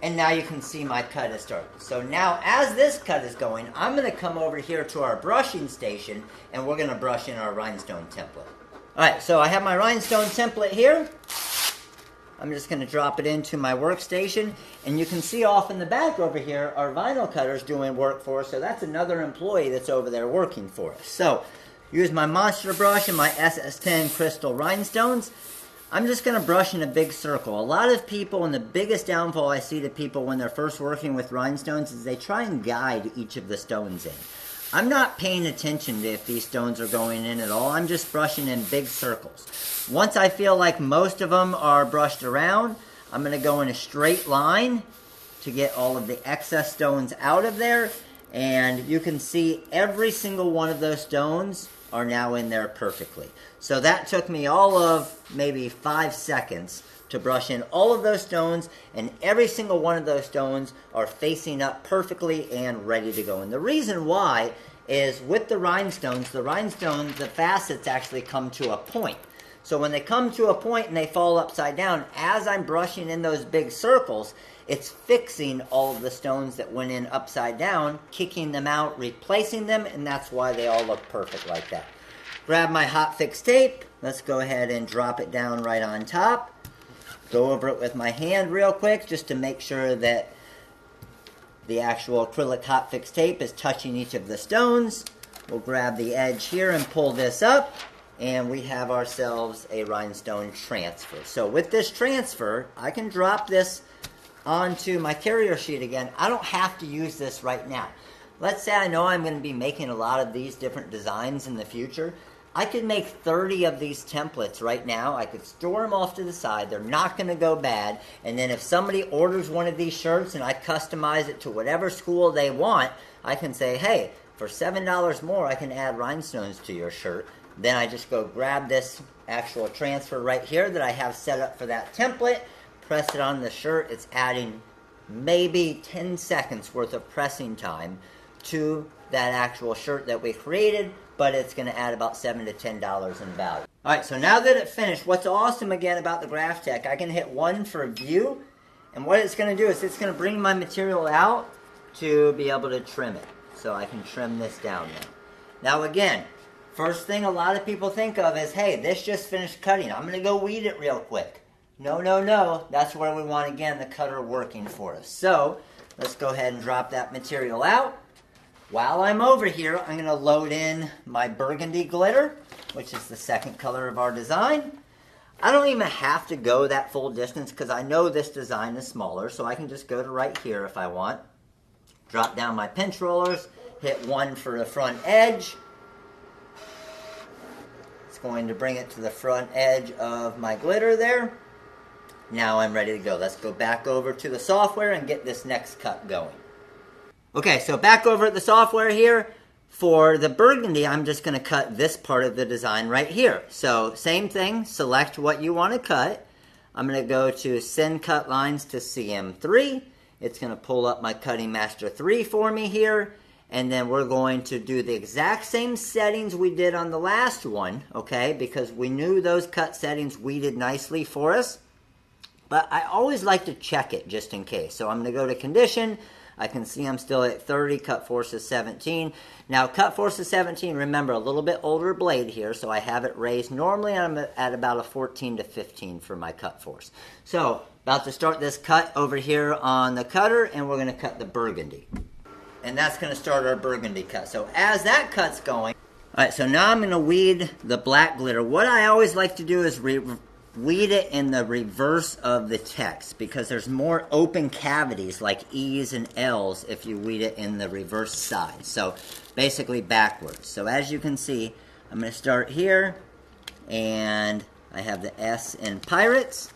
And now you can see my cut has started. So now as this cut is going, I'm going to come over here to our brushing station and we're going to brush in our rhinestone template. Alright, so I have my rhinestone template here. I'm just going to drop it into my workstation. And you can see off in the back over here, our vinyl cutter's doing work for us. So that's another employee that's over there working for us. So use my monster brush and my SS10 crystal rhinestones. I'm just going to brush in a big circle. A lot of people, and the biggest downfall I see to people when they're first working with rhinestones is they try and guide each of the stones in. I'm not paying attention to if these stones are going in at all. I'm just brushing in big circles. Once I feel like most of them are brushed around, I'm going to go in a straight line to get all of the excess stones out of there. And you can see every single one of those stones are now in there perfectly. So that took me all of maybe 5 seconds to brush in all of those stones, and every single one of those stones are facing up perfectly and ready to go. And the reason why is with the rhinestones, the facets actually come to a point. So when they come to a point and they fall upside down, as I'm brushing in those big circles, it's fixing all of the stones that went in upside down, kicking them out, replacing them, and that's why they all look perfect like that. Grab my hot fix tape. Let's go ahead and drop it down right on top. Go over it with my hand real quick just to make sure that the actual acrylic hot fix tape is touching each of the stones. We'll grab the edge here and pull this up, and we have ourselves a rhinestone transfer. So with this transfer, I can drop this onto my carrier sheet again. I don't have to use this right now. Let's say I know I'm going to be making a lot of these different designs in the future. I could make 30 of these templates right now. I could store them off to the side. They're not going to go bad. And then if somebody orders one of these shirts and I customize it to whatever school they want, I can say, hey, for $7 more, I can add rhinestones to your shirt. Then I just go grab this actual transfer right here that I have set up for that template, press it on the shirt. It's adding maybe 10 seconds worth of pressing time to that actual shirt that we created, but it's going to add about $7 to $10 in value. Alright, so now that it's finished, what's awesome again about the Graphtec, I can hit 1 for view, and what it's going to do is it's going to bring my material out to be able to trim it. So I can trim this down now. Now again, first thing a lot of people think of is, hey, this just finished cutting. I'm going to go weed it real quick. No, no, no. That's where we want, again, the cutter working for us. So let's go ahead and drop that material out. While I'm over here, I'm going to load in my burgundy glitter, which is the second color of our design. I don't even have to go that full distance because I know this design is smaller, so I can just go to right here if I want. Drop down my pinch rollers, hit 1 for the front edge. It's going to bring it to the front edge of my glitter there. Now I'm ready to go. Let's go back over to the software and get this next cut going. Okay, so back over at the software here. For the burgundy, I'm just going to cut this part of the design right here. So same thing, select what you want to cut. I'm going to go to Send Cut Lines to CM3. It's going to pull up my Cutting Master 3 for me here. And then we're going to do the exact same settings we did on the last one, okay? Because we knew those cut settings weeded nicely for us. But I always like to check it just in case. So I'm going to go to Condition. I can see I'm still at 30, cut force is 17. Now, cut force is 17, remember, a little bit older blade here, so I have it raised. Normally, I'm at about a 14 to 15 for my cut force. So, about to start this cut over here on the cutter, and we're going to cut the burgundy. And that's going to start our burgundy cut. So, as that cut's going, all right, so now I'm going to weed the black glitter. What I always like to do is weed it in the reverse of the text because there's more open cavities like E's and L's if you weed it in the reverse side. So basically backwards. So as you can see, I'm going to start here and I have the S in Pirates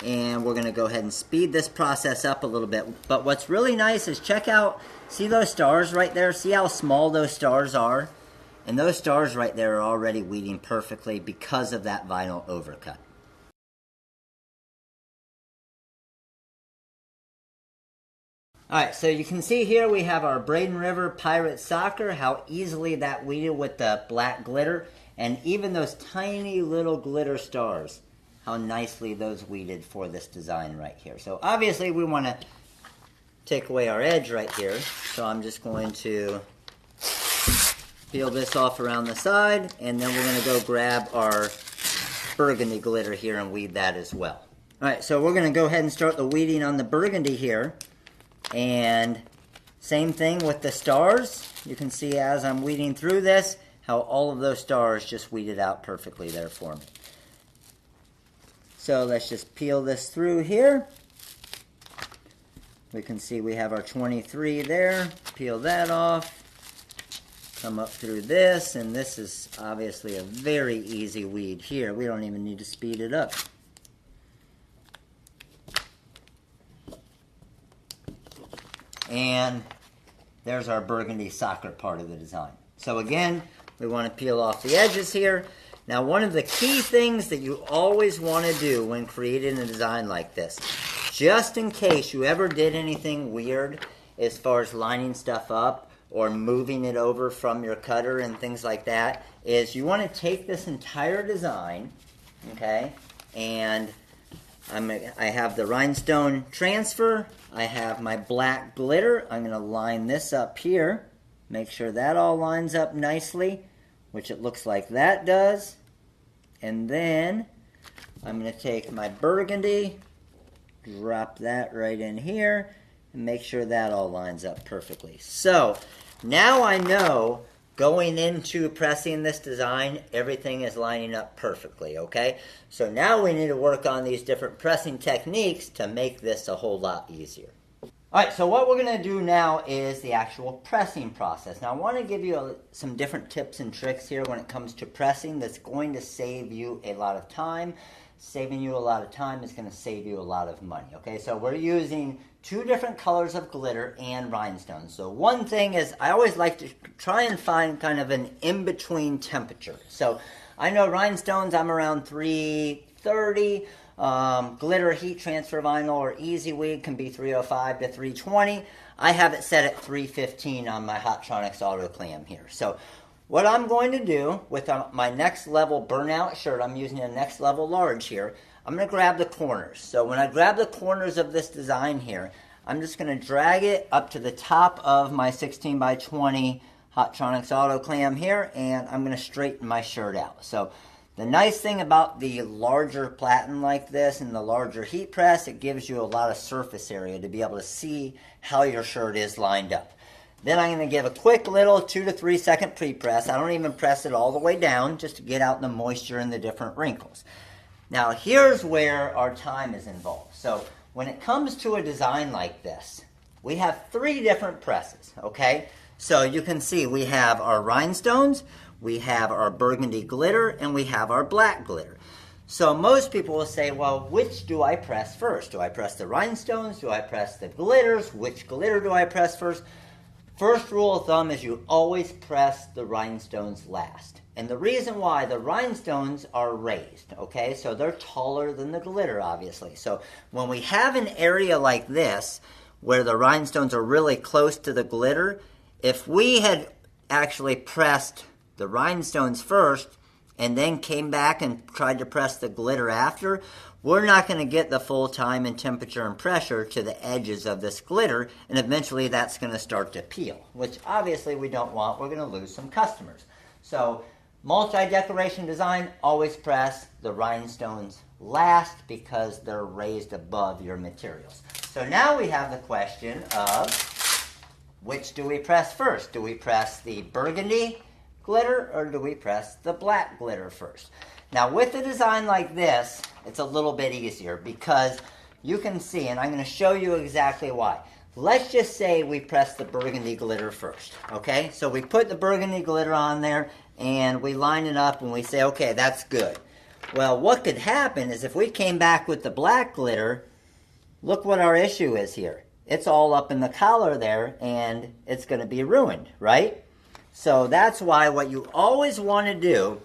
and we're going to go ahead and speed this process up a little bit. But what's really nice is check out, see those stars right there? See how small those stars are? And those stars right there are already weeding perfectly because of that vinyl overcut. Alright, so you can see here we have our Braden River Pirate Soccer, how easily that weeded with the black glitter. And even those tiny little glitter stars, how nicely those weeded for this design right here. So obviously we want to take away our edge right here. So I'm just going to peel this off around the side, and then we're going to go grab our burgundy glitter here and weed that as well. Alright, so we're going to go ahead and start the weeding on the burgundy here. And same thing with the stars. You can see as I'm weeding through this, how all of those stars just weeded out perfectly there for me. So let's just peel this through here. We can see we have our 23 there. Peel that off. Come up through this, and this is obviously a very easy weed here. We don't even need to speed it up. And there's our burgundy soccer part of the design. So again, we want to peel off the edges here. Now, one of the key things that you always want to do when creating a design like this, just in case you ever did anything weird as far as lining stuff up or moving it over from your cutter and things like that, is you want to take this entire design, okay, and I have the rhinestone transfer, I have my black glitter. I'm going to line this up here, make sure that all lines up nicely, which it looks like that does. And then I'm going to take my burgundy, drop that right in here, and make sure that all lines up perfectly. So now I know going into pressing this design, everything is lining up perfectly, okay? So now we need to work on these different pressing techniques to make this a whole lot easier. Alright, so what we're going to do now is the actual pressing process. Now I want to give you some different tips and tricks here when it comes to pressing that's going to save you a lot of time. Saving you a lot of time is going to save you a lot of money, okay? So we're using 2 different colors of glitter and rhinestones. So one thing is I always like to try and find kind of an in-between temperature. So I know rhinestones, I'm around 330. Glitter heat transfer vinyl or easy weed can be 305 to 320. I have it set at 315 on my Hotronix autoclam here. So what I'm going to do with my next level burnout shirt, I'm using a next level large here, I'm going to grab the corners. So when I grab the corners of this design here, I'm just going to drag it up to the top of my 16 by 20 Hotronix autoclam here, and I'm going to straighten my shirt out. So the nice thing about the larger platen like this and the larger heat press, it gives you a lot of surface area to be able to see how your shirt is lined up. Then I'm going to give a quick little 2 to 3 second pre-press. I don't even press it all the way down just to get out the moisture and the different wrinkles. Now here's where our time is involved. So when it comes to a design like this, we have 3 different presses, okay? So you can see we have our rhinestones, we have our burgundy glitter, and we have our black glitter. So most people will say, well, which do I press first? Do I press the rhinestones? Do I press the glitters? Which glitter do I press first? First rule of thumb is you always press the rhinestones last. And the reason why, the rhinestones are raised, okay? So they're taller than the glitter, obviously. So when we have an area like this, where the rhinestones are really close to the glitter, if we had actually pressed the rhinestones first and then came back and tried to press the glitter after, we're not going to get the full time and temperature and pressure to the edges of this glitter, and eventually that's going to start to peel, which obviously we don't want. We're going to lose some customers. So multi-decoration design, always press the rhinestones last because they're raised above your materials. So now we have the question of which do we press first? Do we press the burgundy glitter or do we press the black glitter first? Now with a design like this, it's a little bit easier because you can see, and I'm going to show you exactly why. Let's just say we press the burgundy glitter first, okay? So we put the burgundy glitter on there and we line it up and we say, okay, that's good. Well, what could happen is if we came back with the black glitter, look what our issue is here. It's all up in the collar there and it's going to be ruined, right? So that's why what you always want to do,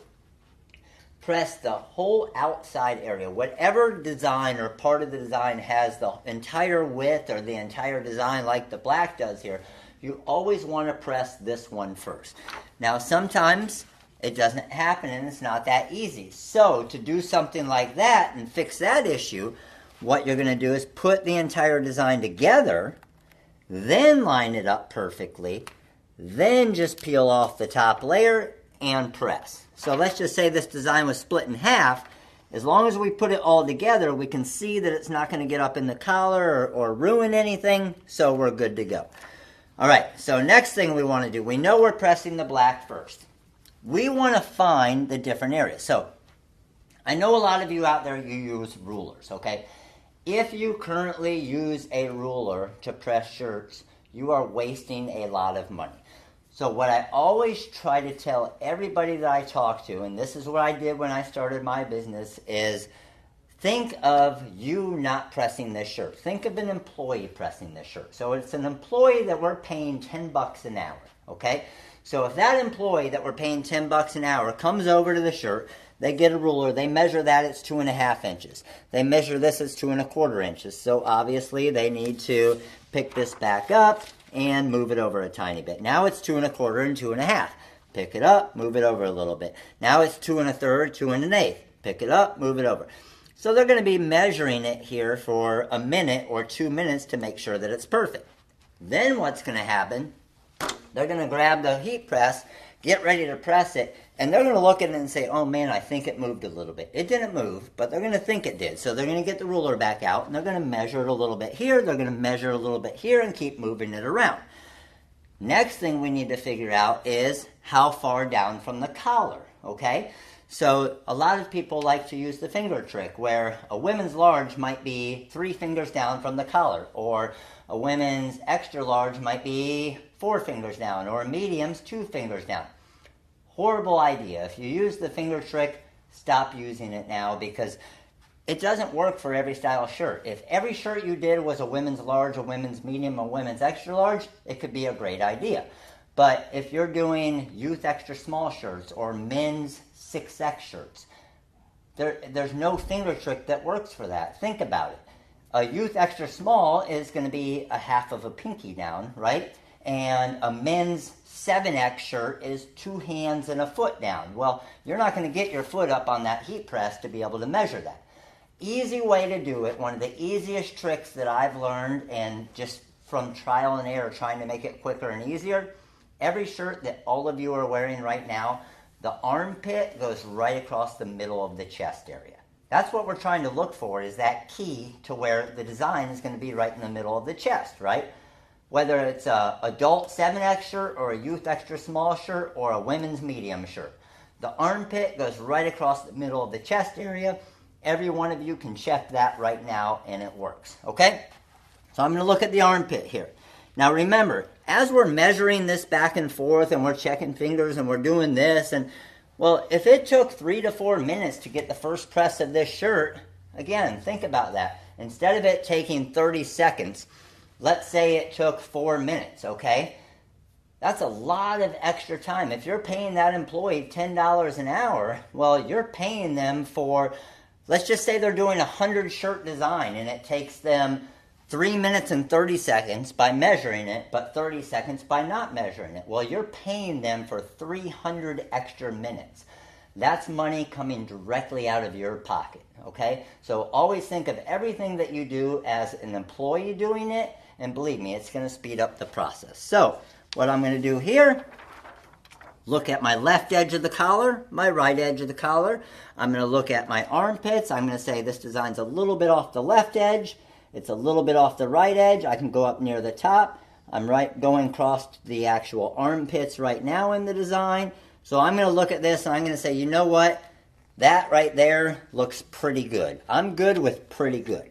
press the whole outside area. Whatever design or part of the design has the entire width or the entire design like the black does here, you always want to press this one first. Now sometimes It doesn't happen, and it's not that easy. So to do something like that and fix that issue, what you're going to do is put the entire design together, then line it up perfectly, then just peel off the top layer and press. So let's just say this design was split in half. As long as we put it all together, we can see that it's not going to get up in the collar or ruin anything, so we're good to go. All right, so next thing we want to do, we know we're pressing the black first. We want to find the different areas. So I know a lot of you out there, you use rulers, okay? If you currently use a ruler to press shirts, you are wasting a lot of money. So what I always try to tell everybody that I talk to, and this is what I did when I started my business, is think of you not pressing this shirt. Think of an employee pressing this shirt. So it's an employee that we're paying $10 an hour, okay? So if that employee that we're paying $10 an hour comes over to the shirt, they get a ruler, they measure that, it's 2.5 inches. They measure this as 2.25 inches. So obviously they need to pick this back up and move it over a tiny bit. Now it's 2.25 and 2.5. Pick it up, move it over a little bit. Now it's 2 1/3, 2 1/8. Pick it up, move it over. So they're going to be measuring it here for a minute or 2 minutes to make sure that it's perfect. Then what's going to happen, they're going to grab the heat press, get ready to press it, and they're going to look at it and say, oh man, I think it moved a little bit. It didn't move, but they're going to think it did. So they're going to get the ruler back out, and they're going to measure it a little bit here, they're going to measure a little bit here, and keep moving it around. Next thing we need to figure out is how far down from the collar, okay? So a lot of people like to use the finger trick, where a women's large might be 3 fingers down from the collar, or a women's extra large might be 4 fingers down, or a medium's 2 fingers down. Horrible idea. If you use the finger trick, stop using it now, because it doesn't work for every style shirt. If every shirt you did was a women's large, a women's medium, a women's extra large, it could be a great idea. But if you're doing youth extra small shirts or men's 6X shirts, there's no finger trick that works for that. Think about it. A youth extra small is going to be a half of a pinky down, right? And a men's 7X shirt is 2 hands and a foot down. Well, you're not going to get your foot up on that heat press to be able to measure that. Easy way to do it, one of the easiest tricks that I've learned, and just from trial and error trying to make it quicker and easier, every shirt that all of you are wearing right now, the armpit goes right across the middle of the chest area. That's what we're trying to look for, is that key to where the design is going to be right in the middle of the chest, right? Whether it's a adult 7X shirt or a youth extra small shirt or a women's medium shirt. The armpit goes right across the middle of the chest area. Every one of you can check that right now, and it works, okay? So I'm going to look at the armpit here. Now remember, as we're measuring this back and forth and we're checking fingers and we're doing this, and well, if it took 3 to 4 minutes to get the first press of this shirt, again, think about that. Instead of it taking 30 seconds, let's say it took 4 minutes, okay? That's a lot of extra time. If you're paying that employee $10 an hour, well, you're paying them for, let's just say they're doing a 100 shirt design and it takes them 3 minutes and 30 seconds by measuring it, but 30 seconds by not measuring it. Well, you're paying them for 300 extra minutes. That's money coming directly out of your pocket, okay? So always think of everything that you do as an employee doing it, and believe me, it's going to speed up the process. So what I'm going to do here, look at my left edge of the collar, my right edge of the collar. I'm going to look at my armpits. I'm going to say this design's a little bit off the left edge. It's a little bit off the right edge. I can go up near the top. I'm going across the actual armpits right now in the design. So I'm going to look at this and I'm going to say, you know what? That right there looks pretty good. I'm good with pretty good.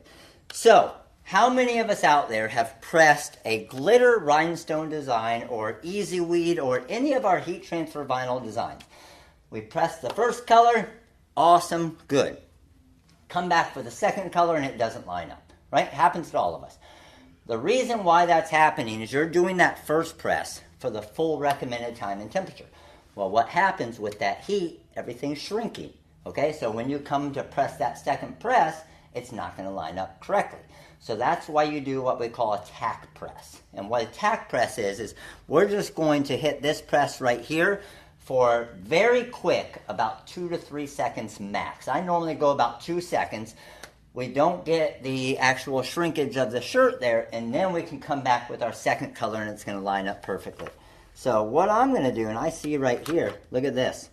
So how many of us out there have pressed a glitter rhinestone design or easy weed or any of our heat transfer vinyl designs? We press the first color, awesome, good. Come back for the second color and it doesn't line up. Right? Happens to all of us. The reason why that's happening is you're doing that first press for the full recommended time and temperature. Well, what happens with that heat, everything's shrinking. Okay, so when you come to press that second press, it's not going to line up correctly. So that's why you do what we call a tack press. And what a tack press is we're just going to hit this press right here for very quick, about 2 to 3 seconds max. I normally go about 2 seconds. We don't get the actual shrinkage of the shirt there, and then we can come back with our second color and it's going to line up perfectly. So what I'm going to do, and I see right here, look at this,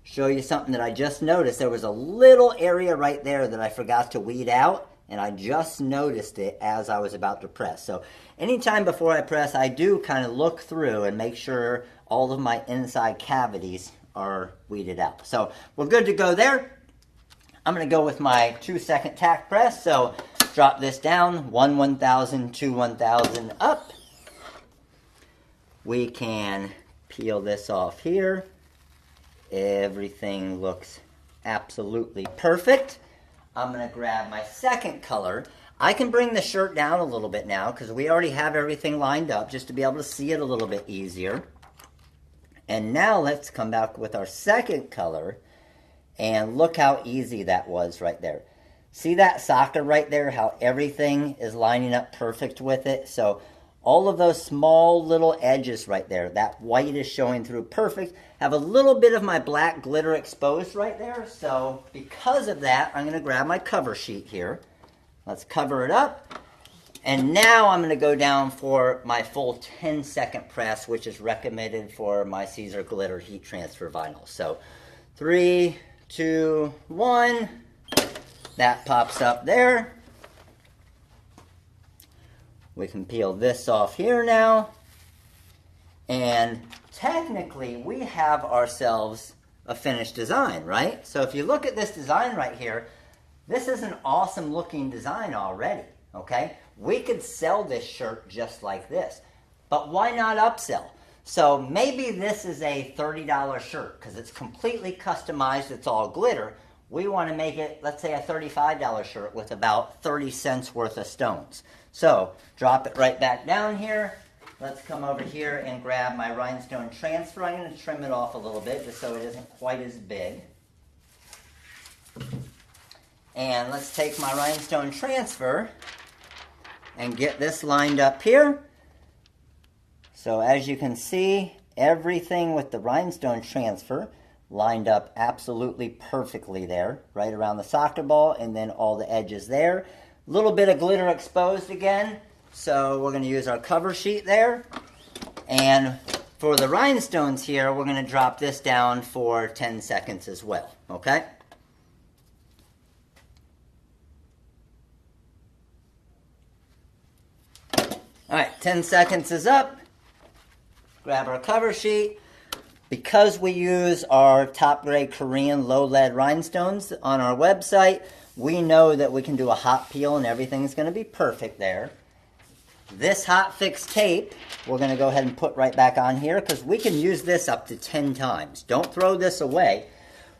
show you something that I just noticed. There was a little area right there that I forgot to weed out, and I just noticed it as I was about to press. So anytime before I press, I do kind of look through and make sure all of my inside cavities are weeded out. So we're good to go there. I'm going to go with my 2-second tack press. So drop this down, 1 1,000, 2 1,000 up. We can peel this off here. Everything looks absolutely perfect. I'm going to grab my second color. I can bring the shirt down a little bit now because we already have everything lined up just to be able to see it a little bit easier. And now let's come back with our second color. And look how easy that was right there. See that soccer right there, how everything is lining up perfect with it? So all of those small little edges right there, that white is showing through perfect. Have a little bit of my black glitter exposed right there. So because of that, I'm going to grab my cover sheet here. Let's cover it up. And now I'm going to go down for my full 10-second press, which is recommended for my Caesar Glitter Heat Transfer Vinyl. So 3, 2, 1. That pops up there. We can peel this off here now. And technically, we have ourselves a finished design, right? So if you look at this design right here, this is an awesome looking design already, okay? We could sell this shirt just like this, but why not upsell? So maybe this is a $30 shirt because it's completely customized, it's all glitter. We want to make it, let's say, a $35 shirt with about 30 cents worth of stones. So drop it right back down here. Let's come over here and grab my rhinestone transfer. I'm going to trim it off a little bit just so it isn't quite as big. And let's take my rhinestone transfer and get this lined up here. So as you can see, everything with the rhinestone transfer lined up absolutely perfectly there, right around the soccer ball, and then all the edges there. A little bit of glitter exposed again, so we're going to use our cover sheet there. And for the rhinestones here, we're going to drop this down for 10 seconds as well, okay? All right, 10 seconds is up. Grab our cover sheet. Because we use our top grade Korean low lead rhinestones on our website, we know that we can do a hot peel and everything's going to be perfect there. This hot fix tape, we're going to go ahead and put right back on here because we can use this up to 10 times. Don't throw this away.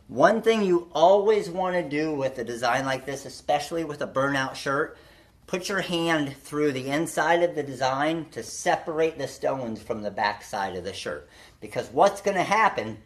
One thing you always want to do with a design like this, especially with a burnout shirt, put your hand through the inside of the design to separate the stones from the back side of the shirt. Because what's going to happen,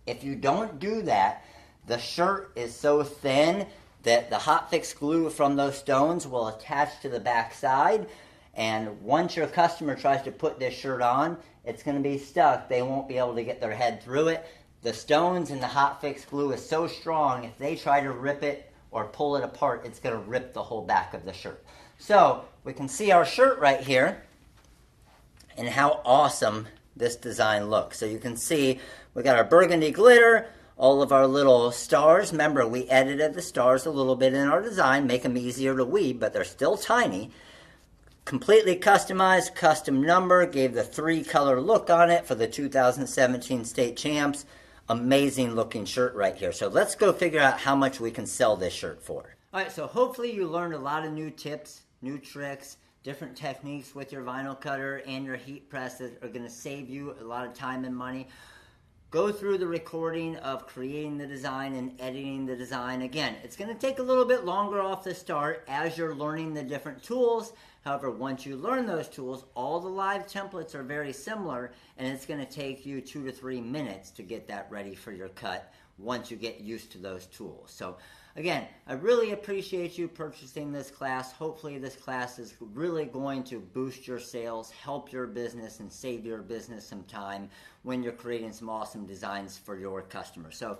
if you don't do that, the shirt is so thin that the hot fix glue from those stones will attach to the back side. And once your customer tries to put this shirt on, it's going to be stuck. They won't be able to get their head through it. The stones and the hot fix glue is so strong, if they try to rip it or pull it apart, it's going to rip the whole back of the shirt. So we can see our shirt right here and how awesome this design looks. So you can see we got our burgundy glitter, all of our little stars. Remember, we edited the stars a little bit in our design, make them easier to weave, but they're still tiny. Completely customized, custom number, gave the 3-color look on it for the 2017 state champs. Amazing looking shirt right here. So let's go figure out how much we can sell this shirt for. All right, so hopefully you learned a lot of new tips, new tricks, different techniques with your vinyl cutter and your heat press that are going to save you a lot of time and money. Go through the recording of creating the design and editing the design. Again, it's going to take a little bit longer off the start as you're learning the different tools. However, once you learn those tools, all the live templates are very similar, and it's going to take you 2 to 3 minutes to get that ready for your cut once you get used to those tools. So again, I really appreciate you purchasing this class. Hopefully this class is really going to boost your sales, help your business, and save your business some time when you're creating some awesome designs for your customers. So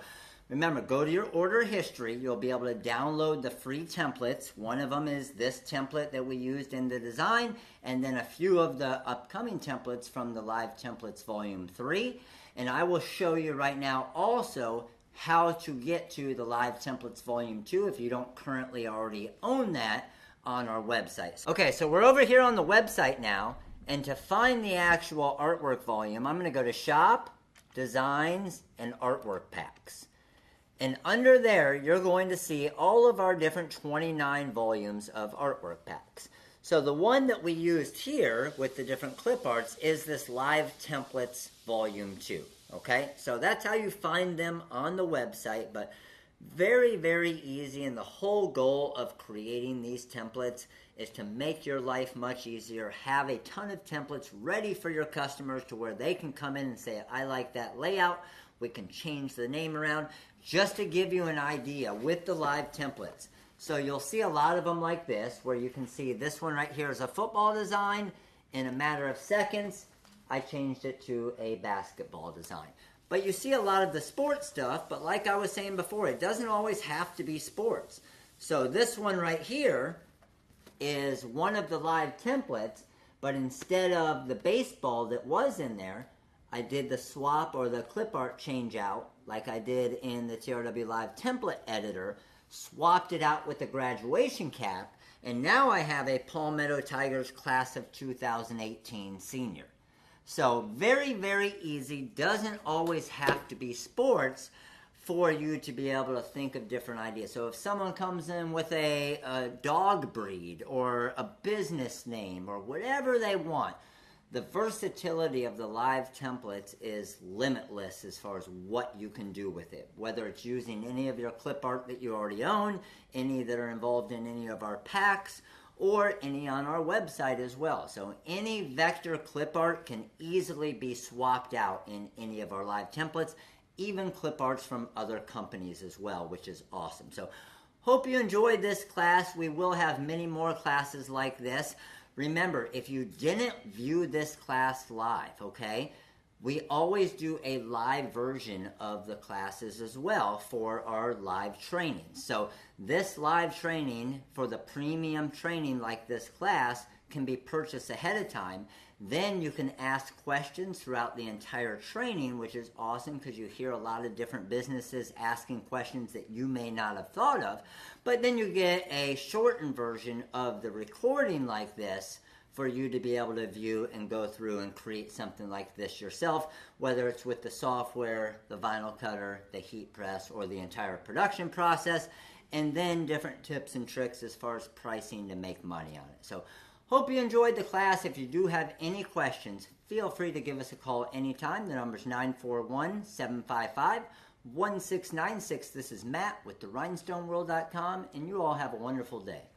remember, go to your order history. You'll be able to download the free templates. One of them is this template that we used in the design, and then a few of the upcoming templates from the Live Templates Volume 3. And I will show you right now also how to get to the Live Templates Volume 2 if you don't currently already own that on our website. Okay, so we're over here on the website now, and to find the actual artwork volume, I'm going to go to Shop, Designs, and Artwork Packs. And under there, you're going to see all of our different 29 volumes of artwork packs. So the one that we used here with the different clip arts is this Live Templates Volume 2. Okay, so that's how you find them on the website, but very, very easy. And the whole goal of creating these templates is to make your life much easier, have a ton of templates ready for your customers to where they can come in and say, I like that layout. We can change the name around. Just to give you an idea with the Live Templates. So you'll see a lot of them like this, where you can see this one right here is a football design. In a matter of seconds, I changed it to a basketball design. But you see a lot of the sports stuff, but like I was saying before, it doesn't always have to be sports. So this one right here is one of the Live Templates, but instead of the baseball that was in there, I did the swap or the clip art change out like I did in the TRW Live Template Editor, swapped it out with the graduation cap, and now I have a Palmetto Tigers Class of 2018 Senior. So very, very easy. Doesn't always have to be sports for you to be able to think of different ideas. So if someone comes in with a dog breed or a business name or whatever they want, the versatility of the Live Templates is limitless as far as what you can do with it. Whether it's using any of your clip art that you already own, any that are involved in any of our packs, or any on our website as well. So any vector clip art can easily be swapped out in any of our Live Templates, even clip arts from other companies as well, which is awesome. So hope you enjoyed this class. We will have many more classes like this. Remember, if you didn't view this class live, okay, we always do a live version of the classes as well for our live training. So this live training for the premium training like this class can be purchased ahead of time. Then you can ask questions throughout the entire training, which is awesome because you hear a lot of different businesses asking questions that you may not have thought of. But then you get a shortened version of the recording like this for you to be able to view and go through and create something like this yourself, whether it's with the software, the vinyl cutter, the heat press, or the entire production process, and then different tips and tricks as far as pricing to make money on it. So hope you enjoyed the class. If you do have any questions, feel free to give us a call anytime. The number is 941-755-1696. This is Matt with the rhinestoneworld.com, and you all have a wonderful day.